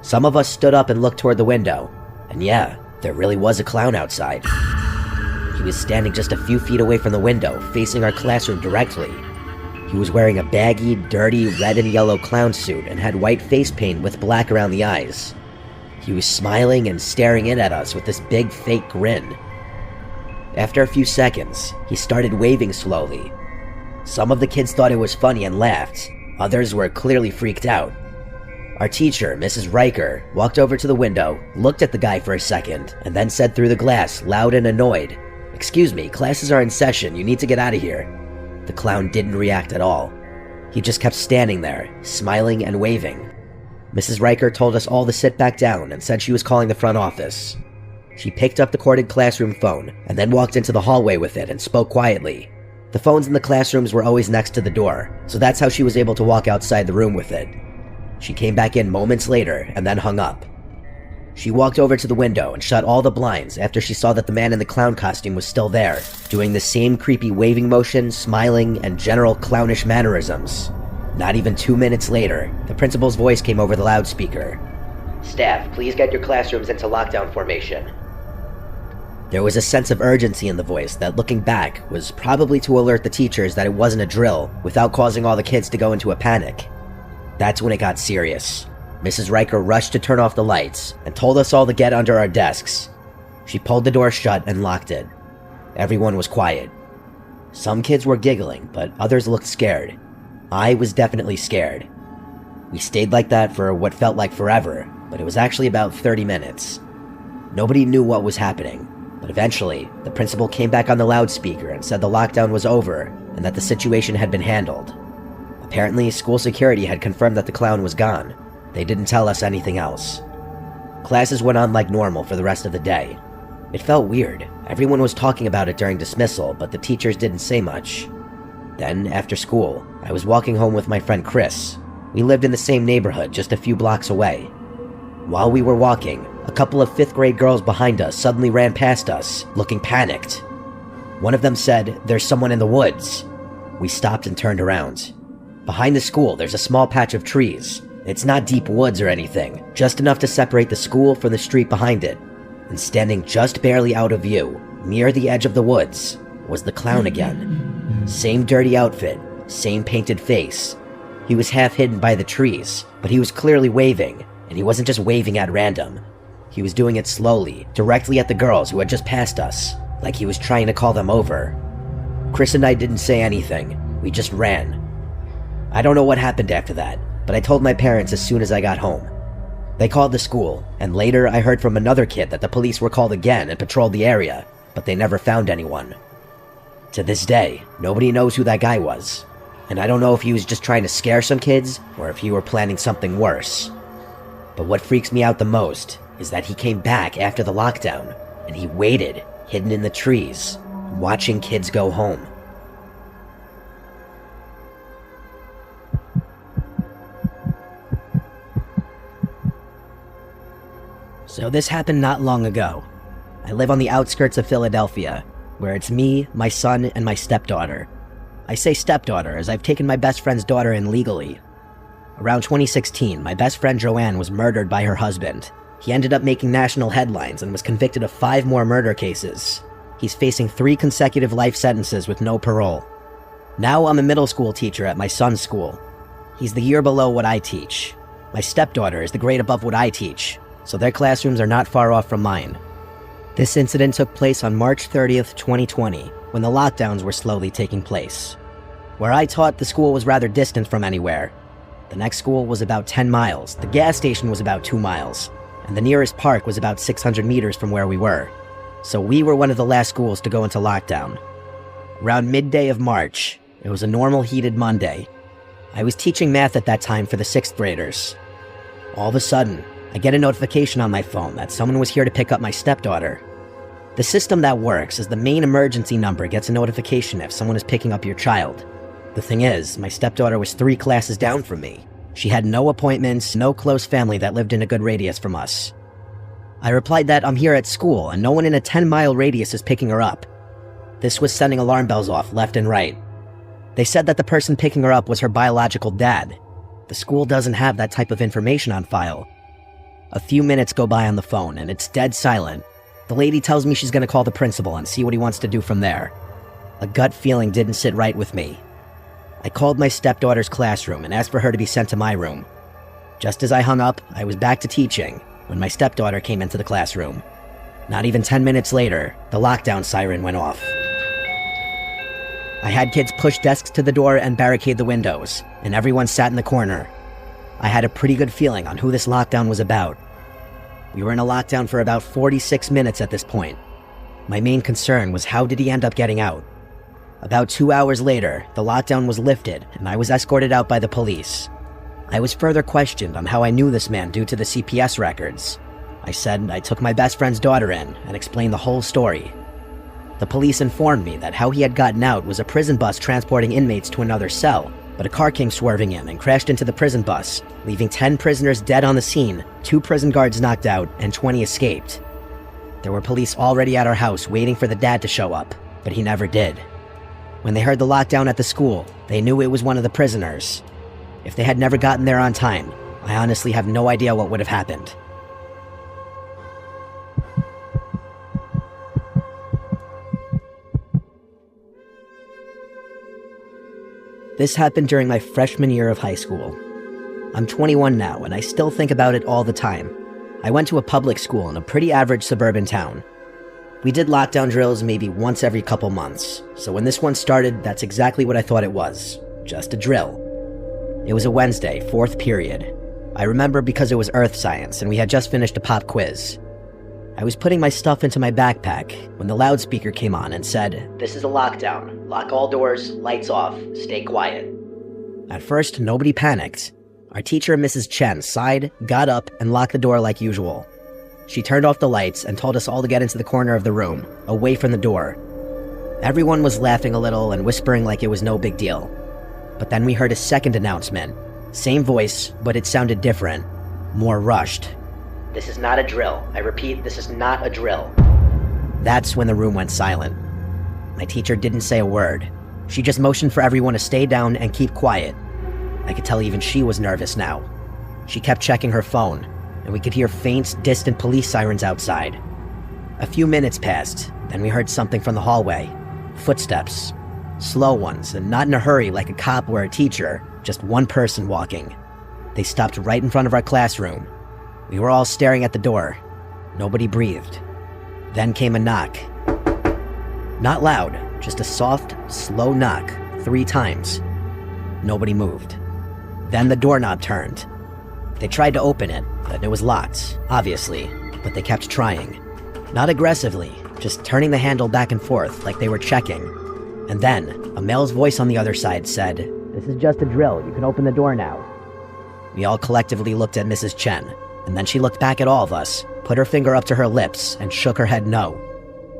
Some of us stood up and looked toward the window, and yeah, there really was a clown outside. He was standing just a few feet away from the window, facing our classroom directly. He was wearing a baggy, dirty red and yellow clown suit and had white face paint with black around the eyes. He was smiling and staring in at us with this big fake grin. After a few seconds, he started waving slowly. Some of the kids thought it was funny and laughed. Others were clearly freaked out. Our teacher, Mrs. Riker, walked over to the window, looked at the guy for a second, and then said through the glass, loud and annoyed, "Excuse me, classes are in session, you need to get out of here." The clown didn't react at all. He just kept standing there, smiling and waving. Mrs. Riker told us all to sit back down and said she was calling the front office. She picked up the corded classroom phone and then walked into the hallway with it and spoke quietly. The phones in the classrooms were always next to the door, so that's how she was able to walk outside the room with it. She came back in moments later and then hung up. She walked over to the window and shut all the blinds after she saw that the man in the clown costume was still there, doing the same creepy waving motion, smiling, and general clownish mannerisms. Not even 2 minutes later, the principal's voice came over the loudspeaker. "Staff, please get your classrooms into lockdown formation." There was a sense of urgency in the voice that, looking back, was probably to alert the teachers that it wasn't a drill without causing all the kids to go into a panic. That's when it got serious. Mrs. Riker rushed to turn off the lights and told us all to get under our desks. She pulled the door shut and locked it. Everyone was quiet. Some kids were giggling, but others looked scared. I was definitely scared. We stayed like that for what felt like forever, but it was actually about 30 minutes. Nobody knew what was happening, but eventually, the principal came back on the loudspeaker and said the lockdown was over and that the situation had been handled. Apparently, school security had confirmed that the clown was gone. They didn't tell us anything else. Classes went on like normal for the rest of the day. It felt weird. Everyone was talking about it during dismissal, but the teachers didn't say much. Then, after school, I was walking home with my friend Chris. We lived in the same neighborhood, just a few blocks away. While we were walking, a couple of 5th grade girls behind us suddenly ran past us, looking panicked. One of them said, "There's someone in the woods." We stopped and turned around. Behind the school, there's a small patch of trees. It's not deep woods or anything, just enough to separate the school from the street behind it. And standing just barely out of view, near the edge of the woods, was the clown again. Same dirty outfit, same painted face. He was half hidden by the trees, but he was clearly waving, and he wasn't just waving at random. He was doing it slowly, directly at the girls who had just passed us, like he was trying to call them over. Chris and I didn't say anything, we just ran. I don't know what happened after that, but I told my parents as soon as I got home. They called the school, and later I heard from another kid that the police were called again and patrolled the area, but they never found anyone. To this day, nobody knows who that guy was, and I don't know if he was just trying to scare some kids or if he were planning something worse. But what freaks me out the most is that he came back after the lockdown, and he waited, hidden in the trees, watching kids go home. So this happened not long ago. I live on the outskirts of Philadelphia, where it's me, my son, and my stepdaughter. I say stepdaughter as I've taken my best friend's daughter in legally. Around 2016, my best friend Joanne was murdered by her husband. He ended up making national headlines and was convicted of 5 more murder cases. He's facing 3 consecutive life sentences with no parole. Now I'm a middle school teacher at my son's school. He's the year below what I teach. My stepdaughter is the grade above what I teach, so their classrooms are not far off from mine. This incident took place on March 30th, 2020, when the lockdowns were slowly taking place. Where I taught, the school was rather distant from anywhere. The next school was about 10 miles, the gas station was about 2 miles, and the nearest park was about 600 meters from where we were. So we were one of the last schools to go into lockdown. Around midday of March, it was a normal heated Monday. I was teaching math at that time for the 6th graders. All of a sudden, I get a notification on my phone that someone was here to pick up my stepdaughter. The system that works is the main emergency number gets a notification if someone is picking up your child. The thing is, my stepdaughter was 3 classes down from me. She had no appointments, no close family that lived in a good radius from us. I replied that I'm here at school and no one in a 10-mile radius is picking her up. This was sending alarm bells off left and right. They said that the person picking her up was her biological dad. The school doesn't have that type of information on file. A few minutes go by on the phone, and it's dead silent. The lady tells me she's going to call the principal and see what he wants to do from there. A gut feeling didn't sit right with me. I called my stepdaughter's classroom and asked for her to be sent to my room. Just as I hung up, I was back to teaching when my stepdaughter came into the classroom. Not even 10 minutes later, the lockdown siren went off. I had kids push desks to the door and barricade the windows, and everyone sat in the corner. I had a pretty good feeling on who this lockdown was about. We were in a lockdown for about 46 minutes at this point. My main concern was how did he end up getting out? About 2 hours later, the lockdown was lifted and I was escorted out by the police. I was further questioned on how I knew this man due to the CPS records. I said I took my best friend's daughter in and explained the whole story. The police informed me that how he had gotten out was a prison bus transporting inmates to another cell, but a car came swerving in and crashed into the prison bus, leaving 10 prisoners dead on the scene, 2 prison guards knocked out, and 20 escaped. There were police already at our house waiting for the dad to show up, but he never did. When they heard the lockdown at the school, they knew it was one of the prisoners. If they had never gotten there on time, I honestly have no idea what would have happened. This happened during my freshman year of high school. I'm 21 now, and I still think about it all the time. I went to a public school in a pretty average suburban town. We did lockdown drills maybe once every couple months, so when this one started, that's exactly what I thought it was. Just a drill. It was a Wednesday, 4th period. I remember because it was earth science, and we had just finished a pop quiz. I was putting my stuff into my backpack when the loudspeaker came on and said, "This is a lockdown. Lock all doors, lights off, stay quiet." At first, nobody panicked. Our teacher, Mrs. Chen, sighed, got up, and locked the door like usual. She turned off the lights and told us all to get into the corner of the room, away from the door. Everyone was laughing a little and whispering like it was no big deal. But then we heard a second announcement. Same voice, but it sounded different. More rushed. "This is not a drill. I repeat, this is not a drill." That's when the room went silent. My teacher didn't say a word. She just motioned for everyone to stay down and keep quiet. I could tell even she was nervous now. She kept checking her phone, and we could hear faint, distant police sirens outside. A few minutes passed, then we heard something from the hallway. Footsteps. Slow ones, and not in a hurry like a cop or a teacher, just one person walking. They stopped right in front of our classroom. We were all staring at the door. Nobody breathed. Then came a knock. Not loud, just a soft, slow knock, 3 times. Nobody moved. Then the doorknob turned. They tried to open it, but it was locked, obviously, but they kept trying. Not aggressively, just turning the handle back and forth like they were checking. And then, a male's voice on the other side said, "This is just a drill, you can open the door now." We all collectively looked at Mrs. Chen, and then she looked back at all of us, put her finger up to her lips, and shook her head no.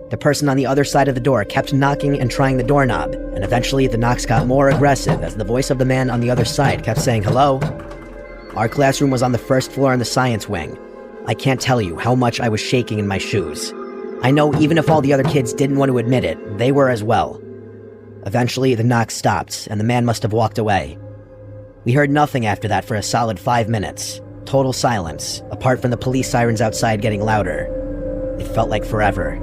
The person on the other side of the door kept knocking and trying the doorknob, and eventually the knocks got more aggressive as the voice of the man on the other side kept saying hello. Our classroom was on the first floor in the science wing. I can't tell you how much I was shaking in my shoes. I know even if all the other kids didn't want to admit it, they were as well. Eventually, the knock stopped, and the man must have walked away. We heard nothing after that for a solid 5 minutes. Total silence, apart from the police sirens outside getting louder. It felt like forever.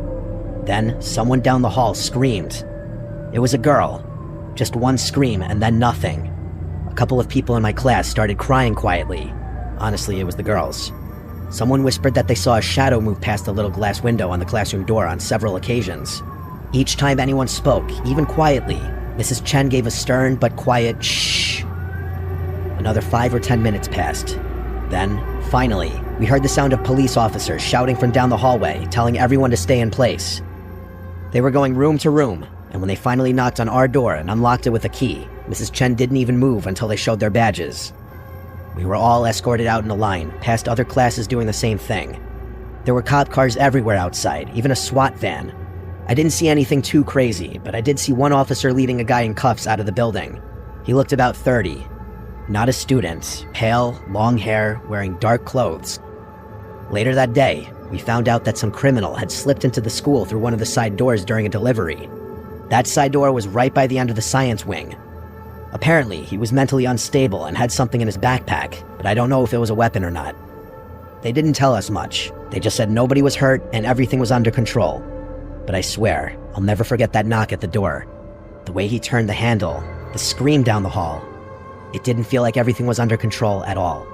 Then, someone down the hall screamed. It was a girl. Just one scream, and then nothing. A couple of people in my class started crying quietly. Honestly, it was the girls. Someone whispered that they saw a shadow move past the little glass window on the classroom door on several occasions. Each time anyone spoke, even quietly, Mrs. Chen gave a stern but quiet shh. Another 5 or 10 minutes passed. Then, finally, we heard the sound of police officers shouting from down the hallway, telling everyone to stay in place. They were going room to room, and when they finally knocked on our door and unlocked it with a key, Mrs. Chen didn't even move until they showed their badges. We were all escorted out in a line, past other classes doing the same thing. There were cop cars everywhere outside, even a SWAT van. I didn't see anything too crazy, but I did see one officer leading a guy in cuffs out of the building. He looked about 30. Not a student, pale, long hair, wearing dark clothes. Later that day, we found out that some criminal had slipped into the school through one of the side doors during a delivery. That side door was right by the end of the science wing. Apparently, he was mentally unstable and had something in his backpack, but I don't know if it was a weapon or not. They didn't tell us much. They just said nobody was hurt and everything was under control. But I swear, I'll never forget that knock at the door. The way he turned the handle, the scream down the hall. It didn't feel like everything was under control at all.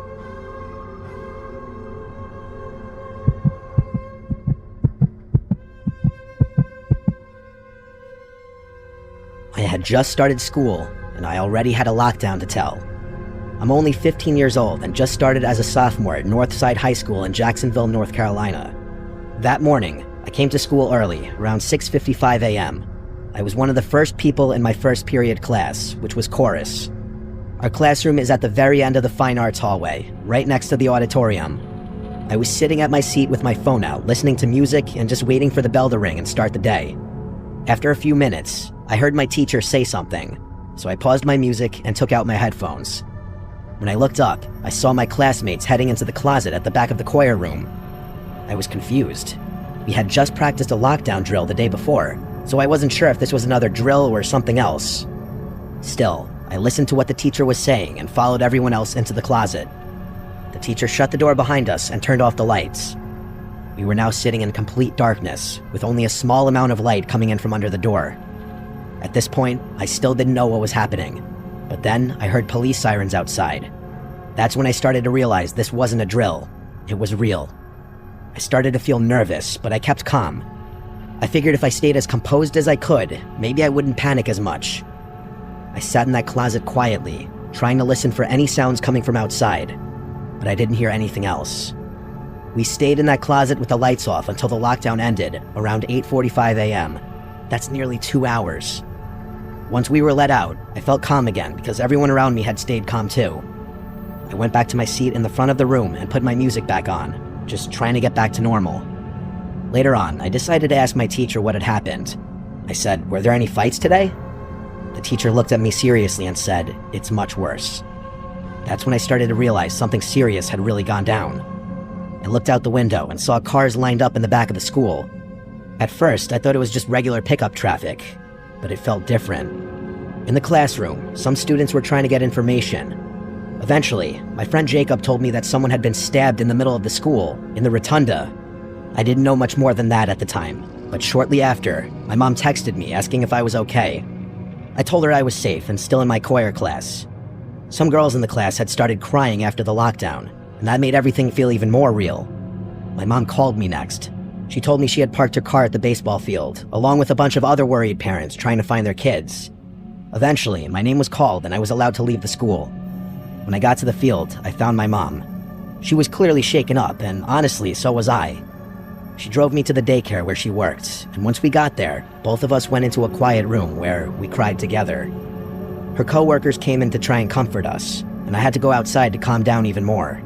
I had just started school, and I already had a lockdown to tell. I'm only 15 years old and just started as a sophomore at Northside High School in Jacksonville, North Carolina. That morning, I came to school early, around 6:55 a.m. I was one of the first people in my first period class, which was chorus. Our classroom is at the very end of the fine arts hallway, right next to the auditorium. I was sitting at my seat with my phone out, listening to music and just waiting for the bell to ring and start the day. After a few minutes, I heard my teacher say something, so I paused my music and took out my headphones. When I looked up, I saw my classmates heading into the closet at the back of the choir room. I was confused. We had just practiced a lockdown drill the day before, so I wasn't sure if this was another drill or something else. Still, I listened to what the teacher was saying and followed everyone else into the closet. The teacher shut the door behind us and turned off the lights. We were now sitting in complete darkness, with only a small amount of light coming in from under the door. At this point, I still didn't know what was happening, but then I heard police sirens outside. That's when I started to realize this wasn't a drill. It was real. I started to feel nervous, but I kept calm. I figured if I stayed as composed as I could, maybe I wouldn't panic as much. I sat in that closet quietly, trying to listen for any sounds coming from outside, but I didn't hear anything else. We stayed in that closet with the lights off until the lockdown ended, around 8:45 a.m. That's nearly 2 hours. Once we were let out, I felt calm again because everyone around me had stayed calm too. I went back to my seat in the front of the room and put my music back on, just trying to get back to normal. Later on, I decided to ask my teacher what had happened. I said, "Were there any fights today?" The teacher looked at me seriously and said, "It's much worse." That's when I started to realize something serious had really gone down. I looked out the window and saw cars lined up in the back of the school. At first, I thought it was just regular pickup traffic, but it felt different. In the classroom, some students were trying to get information. Eventually, my friend Jacob told me that someone had been stabbed in the middle of the school, in the rotunda. I didn't know much more than that at the time, but shortly after, my mom texted me asking if I was okay. I told her I was safe and still in my choir class. Some girls in the class had started crying after the lockdown, and that made everything feel even more real. My mom called me next. She told me she had parked her car at the baseball field, along with a bunch of other worried parents trying to find their kids. Eventually, my name was called and I was allowed to leave the school. When I got to the field, I found my mom. She was clearly shaken up, and honestly, so was I. She drove me to the daycare where she worked, and once we got there, both of us went into a quiet room where we cried together. Her co-workers came in to try and comfort us, and I had to go outside to calm down even more.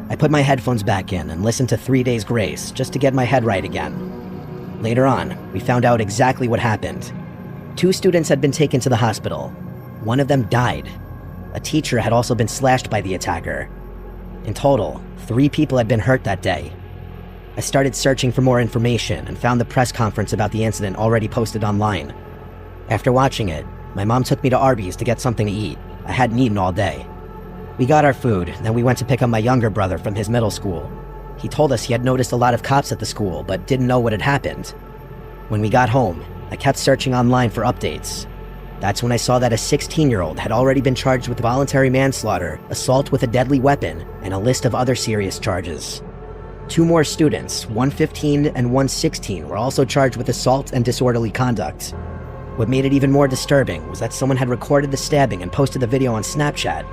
I put my headphones back in and listened to 3 Days Grace just to get my head right again. Later on, we found out exactly what happened. 2 students had been taken to the hospital. One of them died. A teacher had also been slashed by the attacker. In total, 3 people had been hurt that day. I started searching for more information and found the press conference about the incident already posted online. After watching it, my mom took me to Arby's to get something to eat. I hadn't eaten all day. We got our food, then we went to pick up my younger brother from his middle school. He told us he had noticed a lot of cops at the school, but didn't know what had happened. When we got home, I kept searching online for updates. That's when I saw that a 16-year-old had already been charged with voluntary manslaughter, assault with a deadly weapon, and a list of other serious charges. 2 more students, one 15 and one 16, were also charged with assault and disorderly conduct. What made it even more disturbing was that someone had recorded the stabbing and posted the video on Snapchat.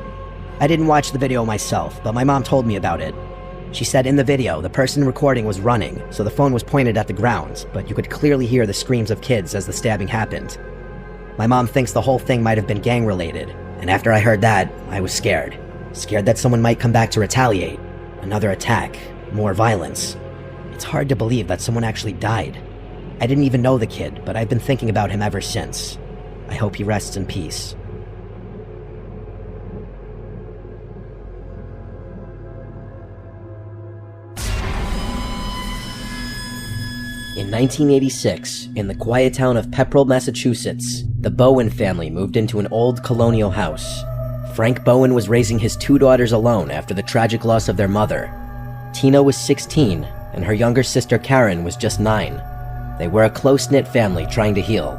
I didn't watch the video myself, but my mom told me about it. She said in the video, the person recording was running, so the phone was pointed at the ground, but you could clearly hear the screams of kids as the stabbing happened. My mom thinks the whole thing might have been gang-related, and after I heard that, I was scared. Scared that someone might come back to retaliate. Another attack. More violence. It's hard to believe that someone actually died. I didn't even know the kid, but I've been thinking about him ever since. I hope he rests in peace. In 1986, in the quiet town of Pepperell, Massachusetts, the Bowen family moved into an old colonial house. Frank Bowen was raising his 2 daughters alone after the tragic loss of their mother. Tina was 16, and her younger sister Karen was just 9. They were a close-knit family trying to heal.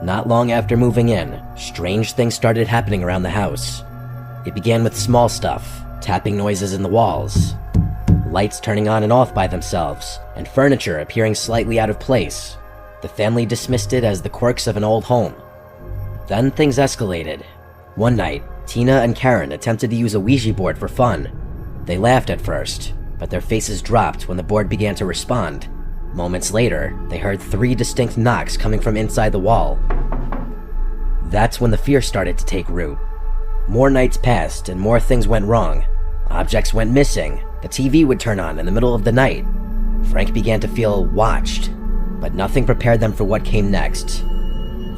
Not long after moving in, strange things started happening around the house. It began with small stuff, tapping noises in the walls, lights turning on and off by themselves, and furniture appearing slightly out of place. The family dismissed it as the quirks of an old home. Then things escalated. One night, Tina and Karen attempted to use a Ouija board for fun. They laughed at first, but their faces dropped when the board began to respond. Moments later, they heard 3 distinct knocks coming from inside the wall. That's when the fear started to take root. More nights passed and more things went wrong. Objects went missing. The TV would turn on in the middle of the night. Frank began to feel watched, but nothing prepared them for what came next.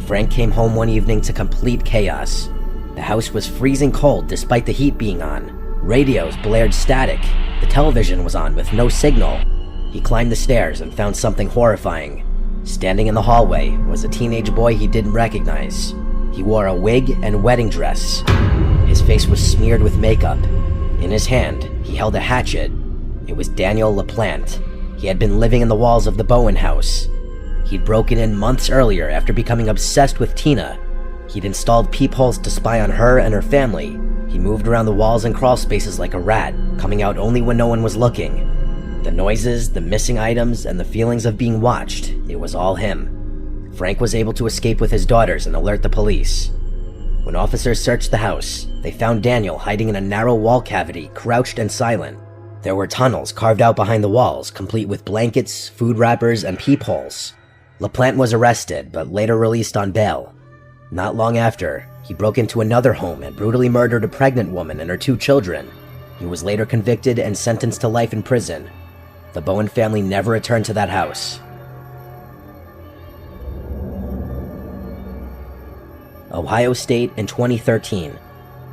Frank came home one evening to complete chaos. The house was freezing cold despite the heat being on. Radios blared static. The television was on with no signal. He climbed the stairs and found something horrifying. Standing in the hallway was a teenage boy he didn't recognize. He wore a wig and wedding dress. His face was smeared with makeup. In his hand, he held a hatchet. It was Daniel LaPlante. He had been living in the walls of the Bowen house. He'd broken in months earlier after becoming obsessed with Tina. He'd installed peepholes to spy on her and her family. He moved around the walls and crawl spaces like a rat, coming out only when no one was looking. The noises, the missing items, and the feelings of being watched, it was all him. Frank was able to escape with his daughters and alert the police. When officers searched the house, they found Daniel hiding in a narrow wall cavity, crouched and silent. There were tunnels carved out behind the walls, complete with blankets, food wrappers, and peepholes. LaPlante was arrested, but later released on bail. Not long after, he broke into another home and brutally murdered a pregnant woman and her 2 children. He was later convicted and sentenced to life in prison. The Bowen family never returned to that house. Ohio State in 2013.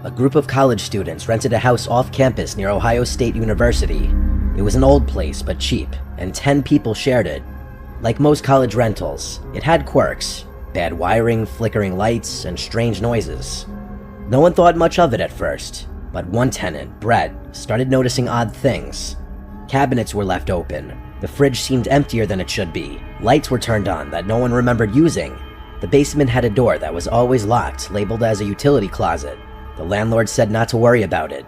A group of college students rented a house off campus near Ohio State University. It was an old place, but cheap, and 10 people shared it. Like most college rentals, it had quirks: bad wiring, flickering lights, and strange noises. No one thought much of it at first, but one tenant, Brett, started noticing odd things. Cabinets were left open, the fridge seemed emptier than it should be, lights were turned on that no one remembered using. The basement had a door that was always locked, labeled as a utility closet. The landlord said not to worry about it.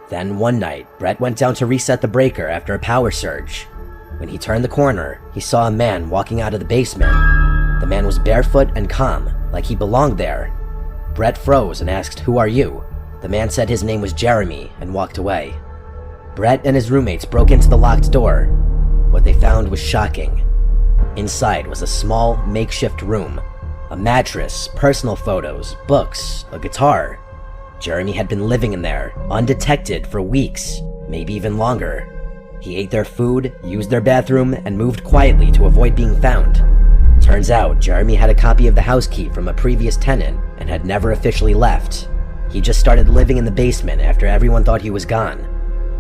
Then one night, Brett went down to reset the breaker after a power surge. When he turned the corner, he saw a man walking out of the basement. The man was barefoot and calm, like he belonged there. Brett froze and asked, "Who are you?" The man said his name was Jeremy and walked away. Brett and his roommates broke into the locked door. What they found was shocking. Inside was a small, makeshift room. A mattress, personal photos, books, a guitar. Jeremy had been living in there, undetected for weeks, maybe even longer. He ate their food, used their bathroom, and moved quietly to avoid being found. Turns out, Jeremy had a copy of the house key from a previous tenant and had never officially left. He just started living in the basement after everyone thought he was gone.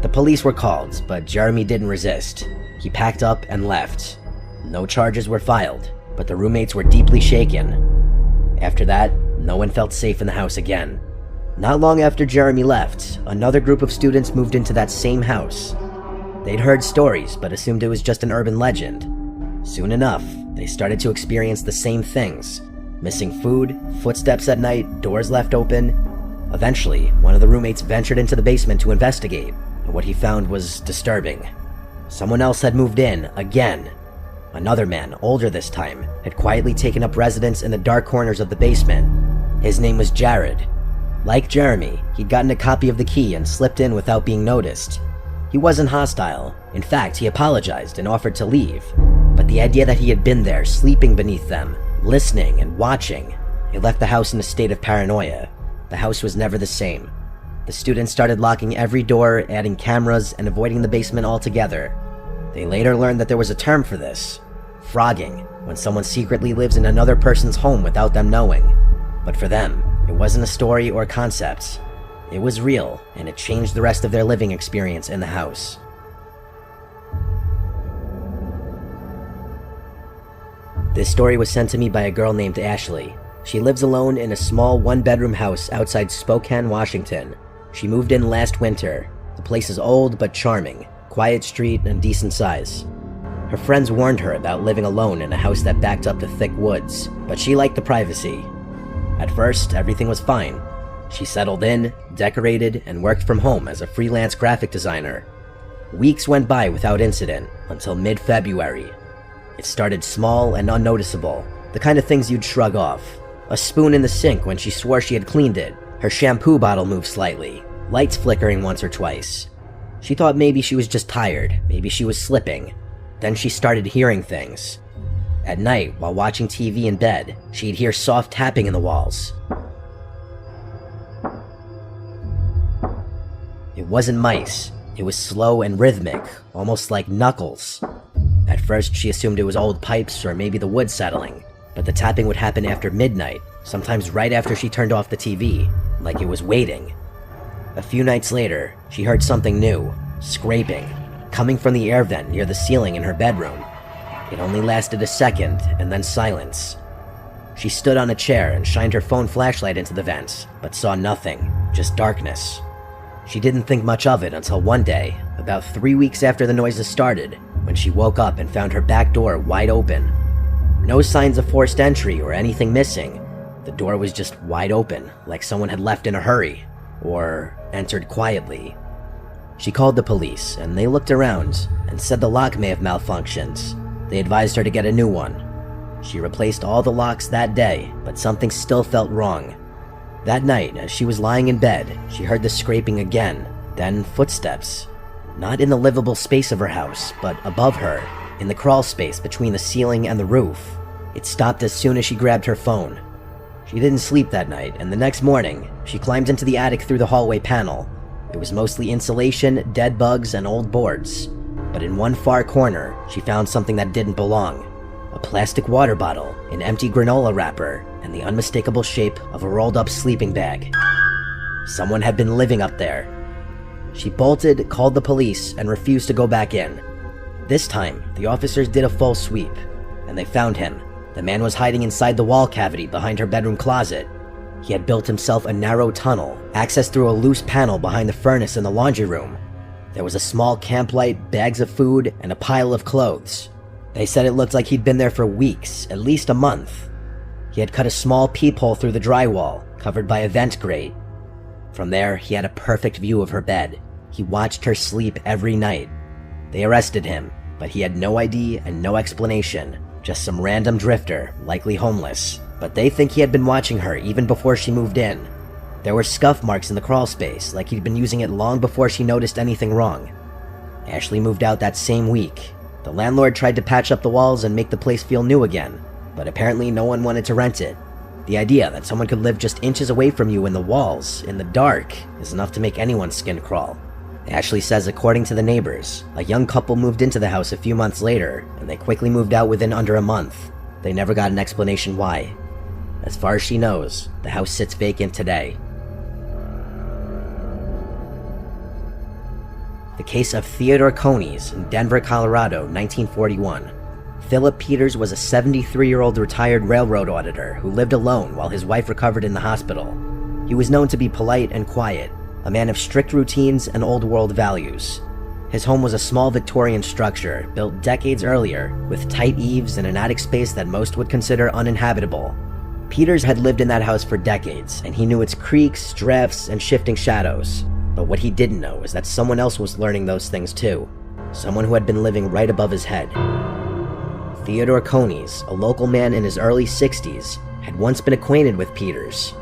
The police were called, but Jeremy didn't resist. He packed up and left. No charges were filed, but the roommates were deeply shaken. After that, no one felt safe in the house again. Not long after Jeremy left, another group of students moved into that same house. They'd heard stories, but assumed it was just an urban legend. Soon enough, they started to experience the same things. Missing food, footsteps at night, doors left open. Eventually, one of the roommates ventured into the basement to investigate, and what he found was disturbing. Someone else had moved in, again. Another man, older this time, had quietly taken up residence in the dark corners of the basement. His name was Jared. Like Jeremy, he'd gotten a copy of the key and slipped in without being noticed. He wasn't hostile. In fact, he apologized and offered to leave. But the idea that he had been there, sleeping beneath them, listening and watching, it left the house in a state of paranoia. The house was never the same. The students started locking every door, adding cameras, and avoiding the basement altogether. They later learned that there was a term for this: frogging, when someone secretly lives in another person's home without them knowing. But for them, it wasn't a story or concept. It was real, and it changed the rest of their living experience in the house. This story was sent to me by a girl named Ashley. She lives alone in a small one-bedroom house outside Spokane, Washington. She moved in last winter. The place is old but charming, quiet street and decent size. Her friends warned her about living alone in a house that backed up to thick woods, but she liked the privacy. At first, everything was fine. She settled in, decorated, and worked from home as a freelance graphic designer. Weeks went by without incident, until mid-February. It started small and unnoticeable, the kind of things you'd shrug off. A spoon in the sink when she swore she had cleaned it, her shampoo bottle moved slightly, lights flickering once or twice. She thought maybe she was just tired, maybe she was slipping. Then she started hearing things. At night, while watching TV in bed, she'd hear soft tapping in the walls. It wasn't mice. It was slow and rhythmic, almost like knuckles. At first, she assumed it was old pipes or maybe the wood settling, but the tapping would happen after midnight, sometimes right after she turned off the TV, like it was waiting. A few nights later, she heard something new, scraping, coming from the air vent near the ceiling in her bedroom. It only lasted a second, and then silence. She stood on a chair and shined her phone flashlight into the vents, but saw nothing, just darkness. She didn't think much of it until one day, about 3 weeks after the noises started, when she woke up and found her back door wide open. No signs of forced entry or anything missing. The door was just wide open, like someone had left in a hurry, or entered quietly. She called the police, and they looked around and said the lock may have malfunctioned. They advised her to get a new one. She replaced all the locks that day, but something still felt wrong. That night, as she was lying in bed, she heard the scraping again, then footsteps. Not in the livable space of her house, but above her, in the crawl space between the ceiling and the roof. It stopped as soon as she grabbed her phone. She didn't sleep that night, and the next morning, she climbed into the attic through the hallway panel. It was mostly insulation, dead bugs, and old boards. But in one far corner, she found something that didn't belong. A plastic water bottle, an empty granola wrapper, and the unmistakable shape of a rolled-up sleeping bag. Someone had been living up there. She bolted, called the police, and refused to go back in. This time, the officers did a full sweep, and they found him. The man was hiding inside the wall cavity behind her bedroom closet. He had built himself a narrow tunnel, accessed through a loose panel behind the furnace in the laundry room. There was a small camp light, bags of food, and a pile of clothes. They said it looked like he'd been there for weeks, at least a month. He had cut a small peephole through the drywall, covered by a vent grate. From there, he had a perfect view of her bed. He watched her sleep every night. They arrested him, but he had no ID and no explanation. Just some random drifter, likely homeless. But they think he had been watching her even before she moved in. There were scuff marks in the crawl space, like he'd been using it long before she noticed anything wrong. Ashley moved out that same week. The landlord tried to patch up the walls and make the place feel new again, but apparently no one wanted to rent it. The idea that someone could live just inches away from you in the walls, in the dark, is enough to make anyone's skin crawl. Ashley says according to the neighbors, a young couple moved into the house a few months later, and they quickly moved out within under a month. They never got an explanation why. As far as she knows, the house sits vacant today. The case of Theodore Coneys in Denver, Colorado, 1941. Philip Peters was a 73-year-old retired railroad auditor who lived alone while his wife recovered in the hospital. He was known to be polite and quiet, a man of strict routines and old-world values. His home was a small Victorian structure built decades earlier with tight eaves and an attic space that most would consider uninhabitable. Peters had lived in that house for decades, and he knew its creaks, drafts, and shifting shadows. But what he didn't know is that someone else was learning those things too. Someone who had been living right above his head. Theodore Coneys, a local man in his early 60s, had once been acquainted with Peters.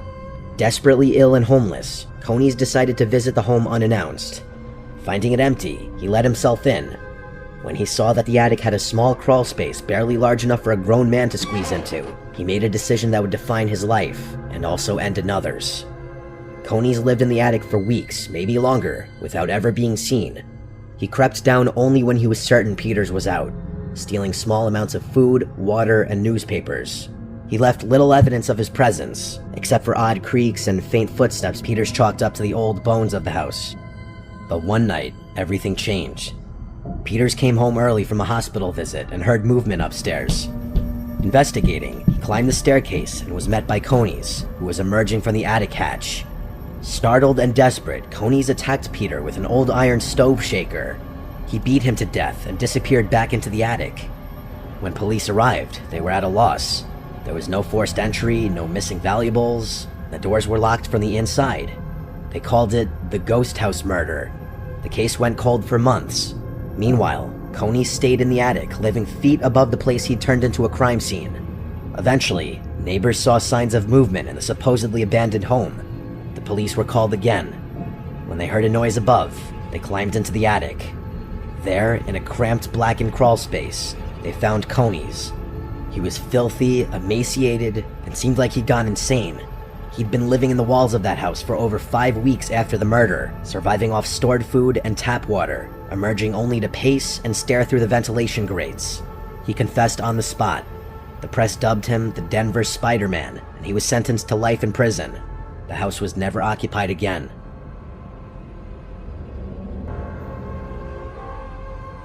Desperately ill and homeless, Coneys decided to visit the home unannounced. Finding it empty, he let himself in. When he saw that the attic had a small crawl space barely large enough for a grown man to squeeze into, he made a decision that would define his life, and also end another's. Coneys lived in the attic for weeks, maybe longer, without ever being seen. He crept down only when he was certain Peters was out, stealing small amounts of food, water, and newspapers. He left little evidence of his presence, except for odd creaks and faint footsteps Peters chalked up to the old bones of the house. But one night, everything changed. Peters came home early from a hospital visit and heard movement upstairs. Investigating, he climbed the staircase and was met by Coneys, who was emerging from the attic hatch. Startled and desperate, Coneys attacked Peter with an old iron stove shaker. He beat him to death and disappeared back into the attic. When police arrived, they were at a loss. There was no forced entry, no missing valuables. The doors were locked from the inside. They called it the Ghost House Murder. The case went cold for months. Meanwhile, Coneys stayed in the attic, living feet above the place he'd turned into a crime scene. Eventually, neighbors saw signs of movement in the supposedly abandoned home. The police were called again. When they heard a noise above, they climbed into the attic. There, in a cramped blackened crawl space, they found Coneys. He was filthy, emaciated, and seemed like he'd gone insane. He'd been living in the walls of that house for over 5 weeks after the murder, surviving off stored food and tap water, emerging only to pace and stare through the ventilation grates. He confessed on the spot. The press dubbed him the Denver Spider-Man, and he was sentenced to life in prison. The house was never occupied again.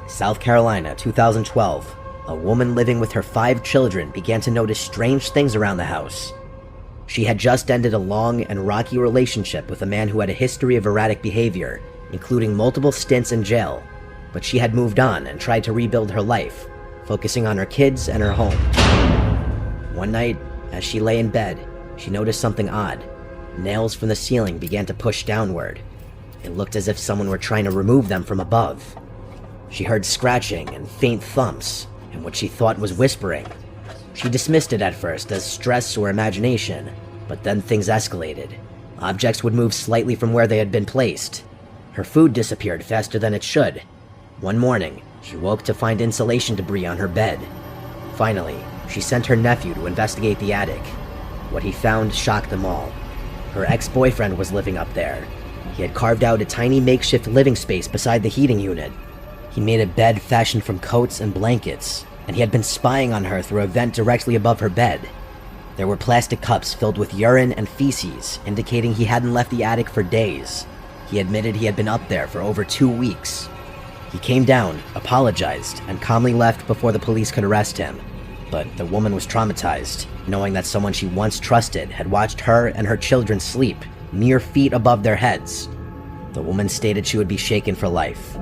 South Carolina, 2012. A woman living with her 5 children began to notice strange things around the house. She had just ended a long and rocky relationship with a man who had a history of erratic behavior, including multiple stints in jail, but she had moved on and tried to rebuild her life, focusing on her kids and her home. One night, as she lay in bed, she noticed something odd. Nails from the ceiling began to push downward. It looked as if someone were trying to remove them from above. She heard scratching and faint thumps, and what she thought was whispering. She dismissed it at first as stress or imagination, but then things escalated. Objects would move slightly from where they had been placed. Her food disappeared faster than it should. One morning, she woke to find insulation debris on her bed. Finally, she sent her nephew to investigate the attic. What he found shocked them all. Her ex-boyfriend was living up there. He had carved out a tiny makeshift living space beside the heating unit. He made a bed fashioned from coats and blankets, and he had been spying on her through a vent directly above her bed. There were plastic cups filled with urine and feces, indicating he hadn't left the attic for days. He admitted he had been up there for over 2 weeks. He came down, apologized, and calmly left before the police could arrest him. But the woman was traumatized, knowing that someone she once trusted had watched her and her children sleep mere feet above their heads. The woman stated she would be shaken for life.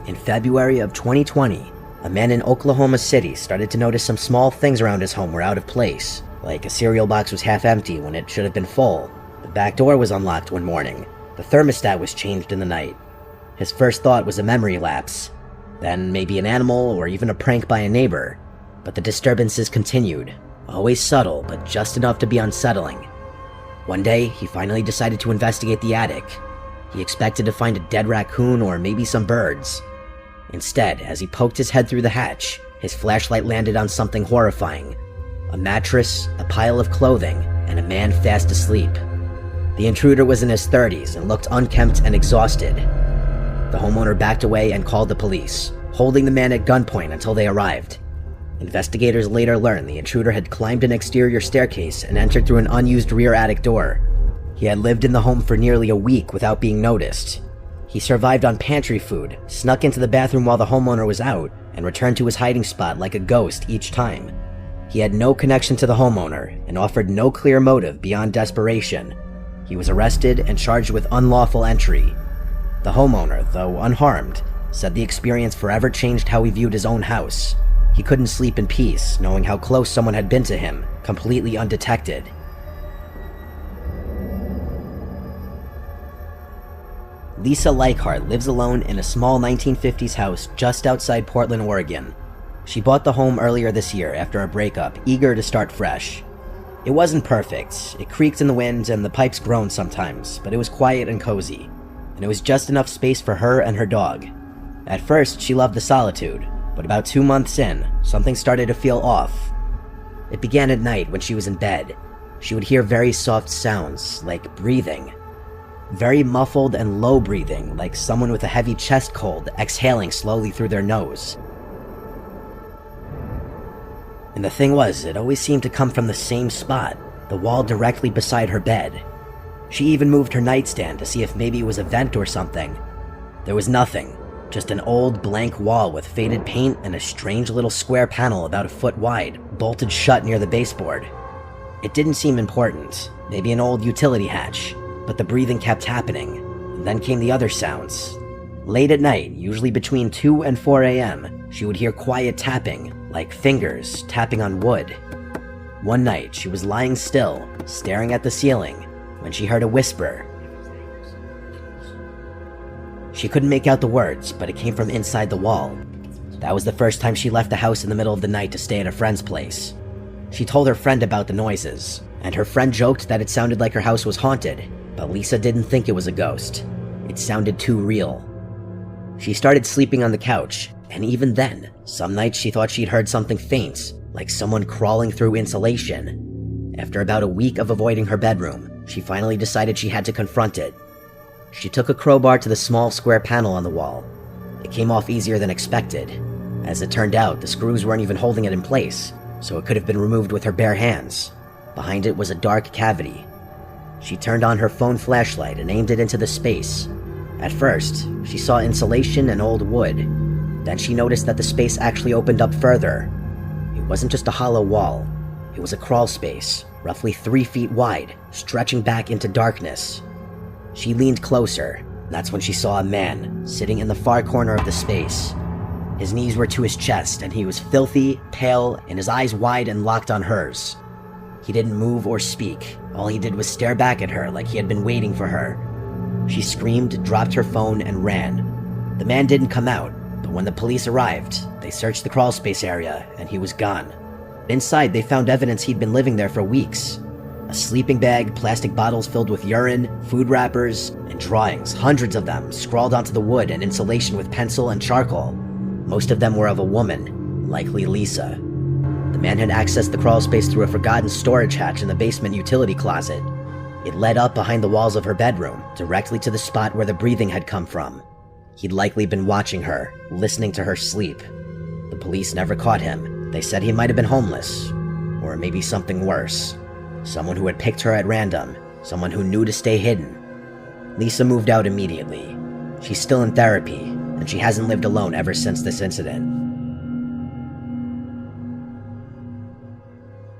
In February of 2020, a man in Oklahoma City started to notice some small things around his home were out of place, like a cereal box was half empty when it should have been full, the back door was unlocked one morning, the thermostat was changed in the night. His first thought was a memory lapse, then maybe an animal or even a prank by a neighbor, but the disturbances continued, always subtle but just enough to be unsettling. One day, he finally decided to investigate the attic. He expected to find a dead raccoon or maybe some birds. Instead, as he poked his head through the hatch, his flashlight landed on something horrifying. A mattress, a pile of clothing, and a man fast asleep. The intruder was in his 30s and looked unkempt and exhausted. The homeowner backed away and called the police, holding the man at gunpoint until they arrived. Investigators later learned the intruder had climbed an exterior staircase and entered through an unused rear attic door. He had lived in the home for nearly a week without being noticed. He survived on pantry food, snuck into the bathroom while the homeowner was out, and returned to his hiding spot like a ghost each time. He had no connection to the homeowner and offered no clear motive beyond desperation. He was arrested and charged with unlawful entry. The homeowner, though unharmed, said the experience forever changed how he viewed his own house. He couldn't sleep in peace, knowing how close someone had been to him, completely undetected. Lisa Leichhardt lives alone in a small 1950s house just outside Portland, Oregon. She bought the home earlier this year after a breakup, eager to start fresh. It wasn't perfect. It creaked in the wind and the pipes groaned sometimes, but it was quiet and cozy, and it was just enough space for her and her dog. At first, she loved the solitude, but about 2 months in, something started to feel off. It began at night when she was in bed. She would hear very soft sounds, like breathing. Very muffled and low breathing, like someone with a heavy chest cold exhaling slowly through their nose. And the thing was, it always seemed to come from the same spot, the wall directly beside her bed. She even moved her nightstand to see if maybe it was a vent or something. There was nothing, just an old blank wall with faded paint and a strange little square panel about a foot wide, bolted shut near the baseboard. It didn't seem important, maybe an old utility hatch, but the breathing kept happening, and then came the other sounds. Late at night, usually between 2 and 4 a.m., she would hear quiet tapping, like fingers tapping on wood. One night, she was lying still, staring at the ceiling, when she heard a whisper. She couldn't make out the words, but it came from inside the wall. That was the first time she left the house in the middle of the night to stay at a friend's place. She told her friend about the noises, and her friend joked that it sounded like her house was haunted, but Lisa didn't think it was a ghost. It sounded too real. She started sleeping on the couch, and even then, some nights she thought she'd heard something faint, like someone crawling through insulation. After about a week of avoiding her bedroom, she finally decided she had to confront it. She took a crowbar to the small square panel on the wall. It came off easier than expected. As it turned out, the screws weren't even holding it in place, so it could have been removed with her bare hands. Behind it was a dark cavity. She turned on her phone flashlight and aimed it into the space. At first, she saw insulation and old wood. Then she noticed that the space actually opened up further. It wasn't just a hollow wall. It was a crawl space, roughly 3 feet wide, stretching back into darkness. She leaned closer. That's when she saw a man, sitting in the far corner of the space. His knees were to his chest, and he was filthy, pale, and his eyes wide and locked on hers. He didn't move or speak. All he did was stare back at her like he had been waiting for her. She screamed, dropped her phone, and ran. The man didn't come out, but when the police arrived, they searched the crawlspace area, and he was gone. Inside, they found evidence he'd been living there for weeks. A sleeping bag, plastic bottles filled with urine, food wrappers, and drawings, hundreds of them, scrawled onto the wood and insulation with pencil and charcoal. Most of them were of a woman, likely Lisa. The man had accessed the crawl space through a forgotten storage hatch in the basement utility closet. It led up behind the walls of her bedroom, directly to the spot where the breathing had come from. He'd likely been watching her, listening to her sleep. The police never caught him. They said he might have been homeless, or maybe something worse. Someone who had picked her at random, someone who knew to stay hidden. Lisa moved out immediately. She's still in therapy, and she hasn't lived alone ever since this incident.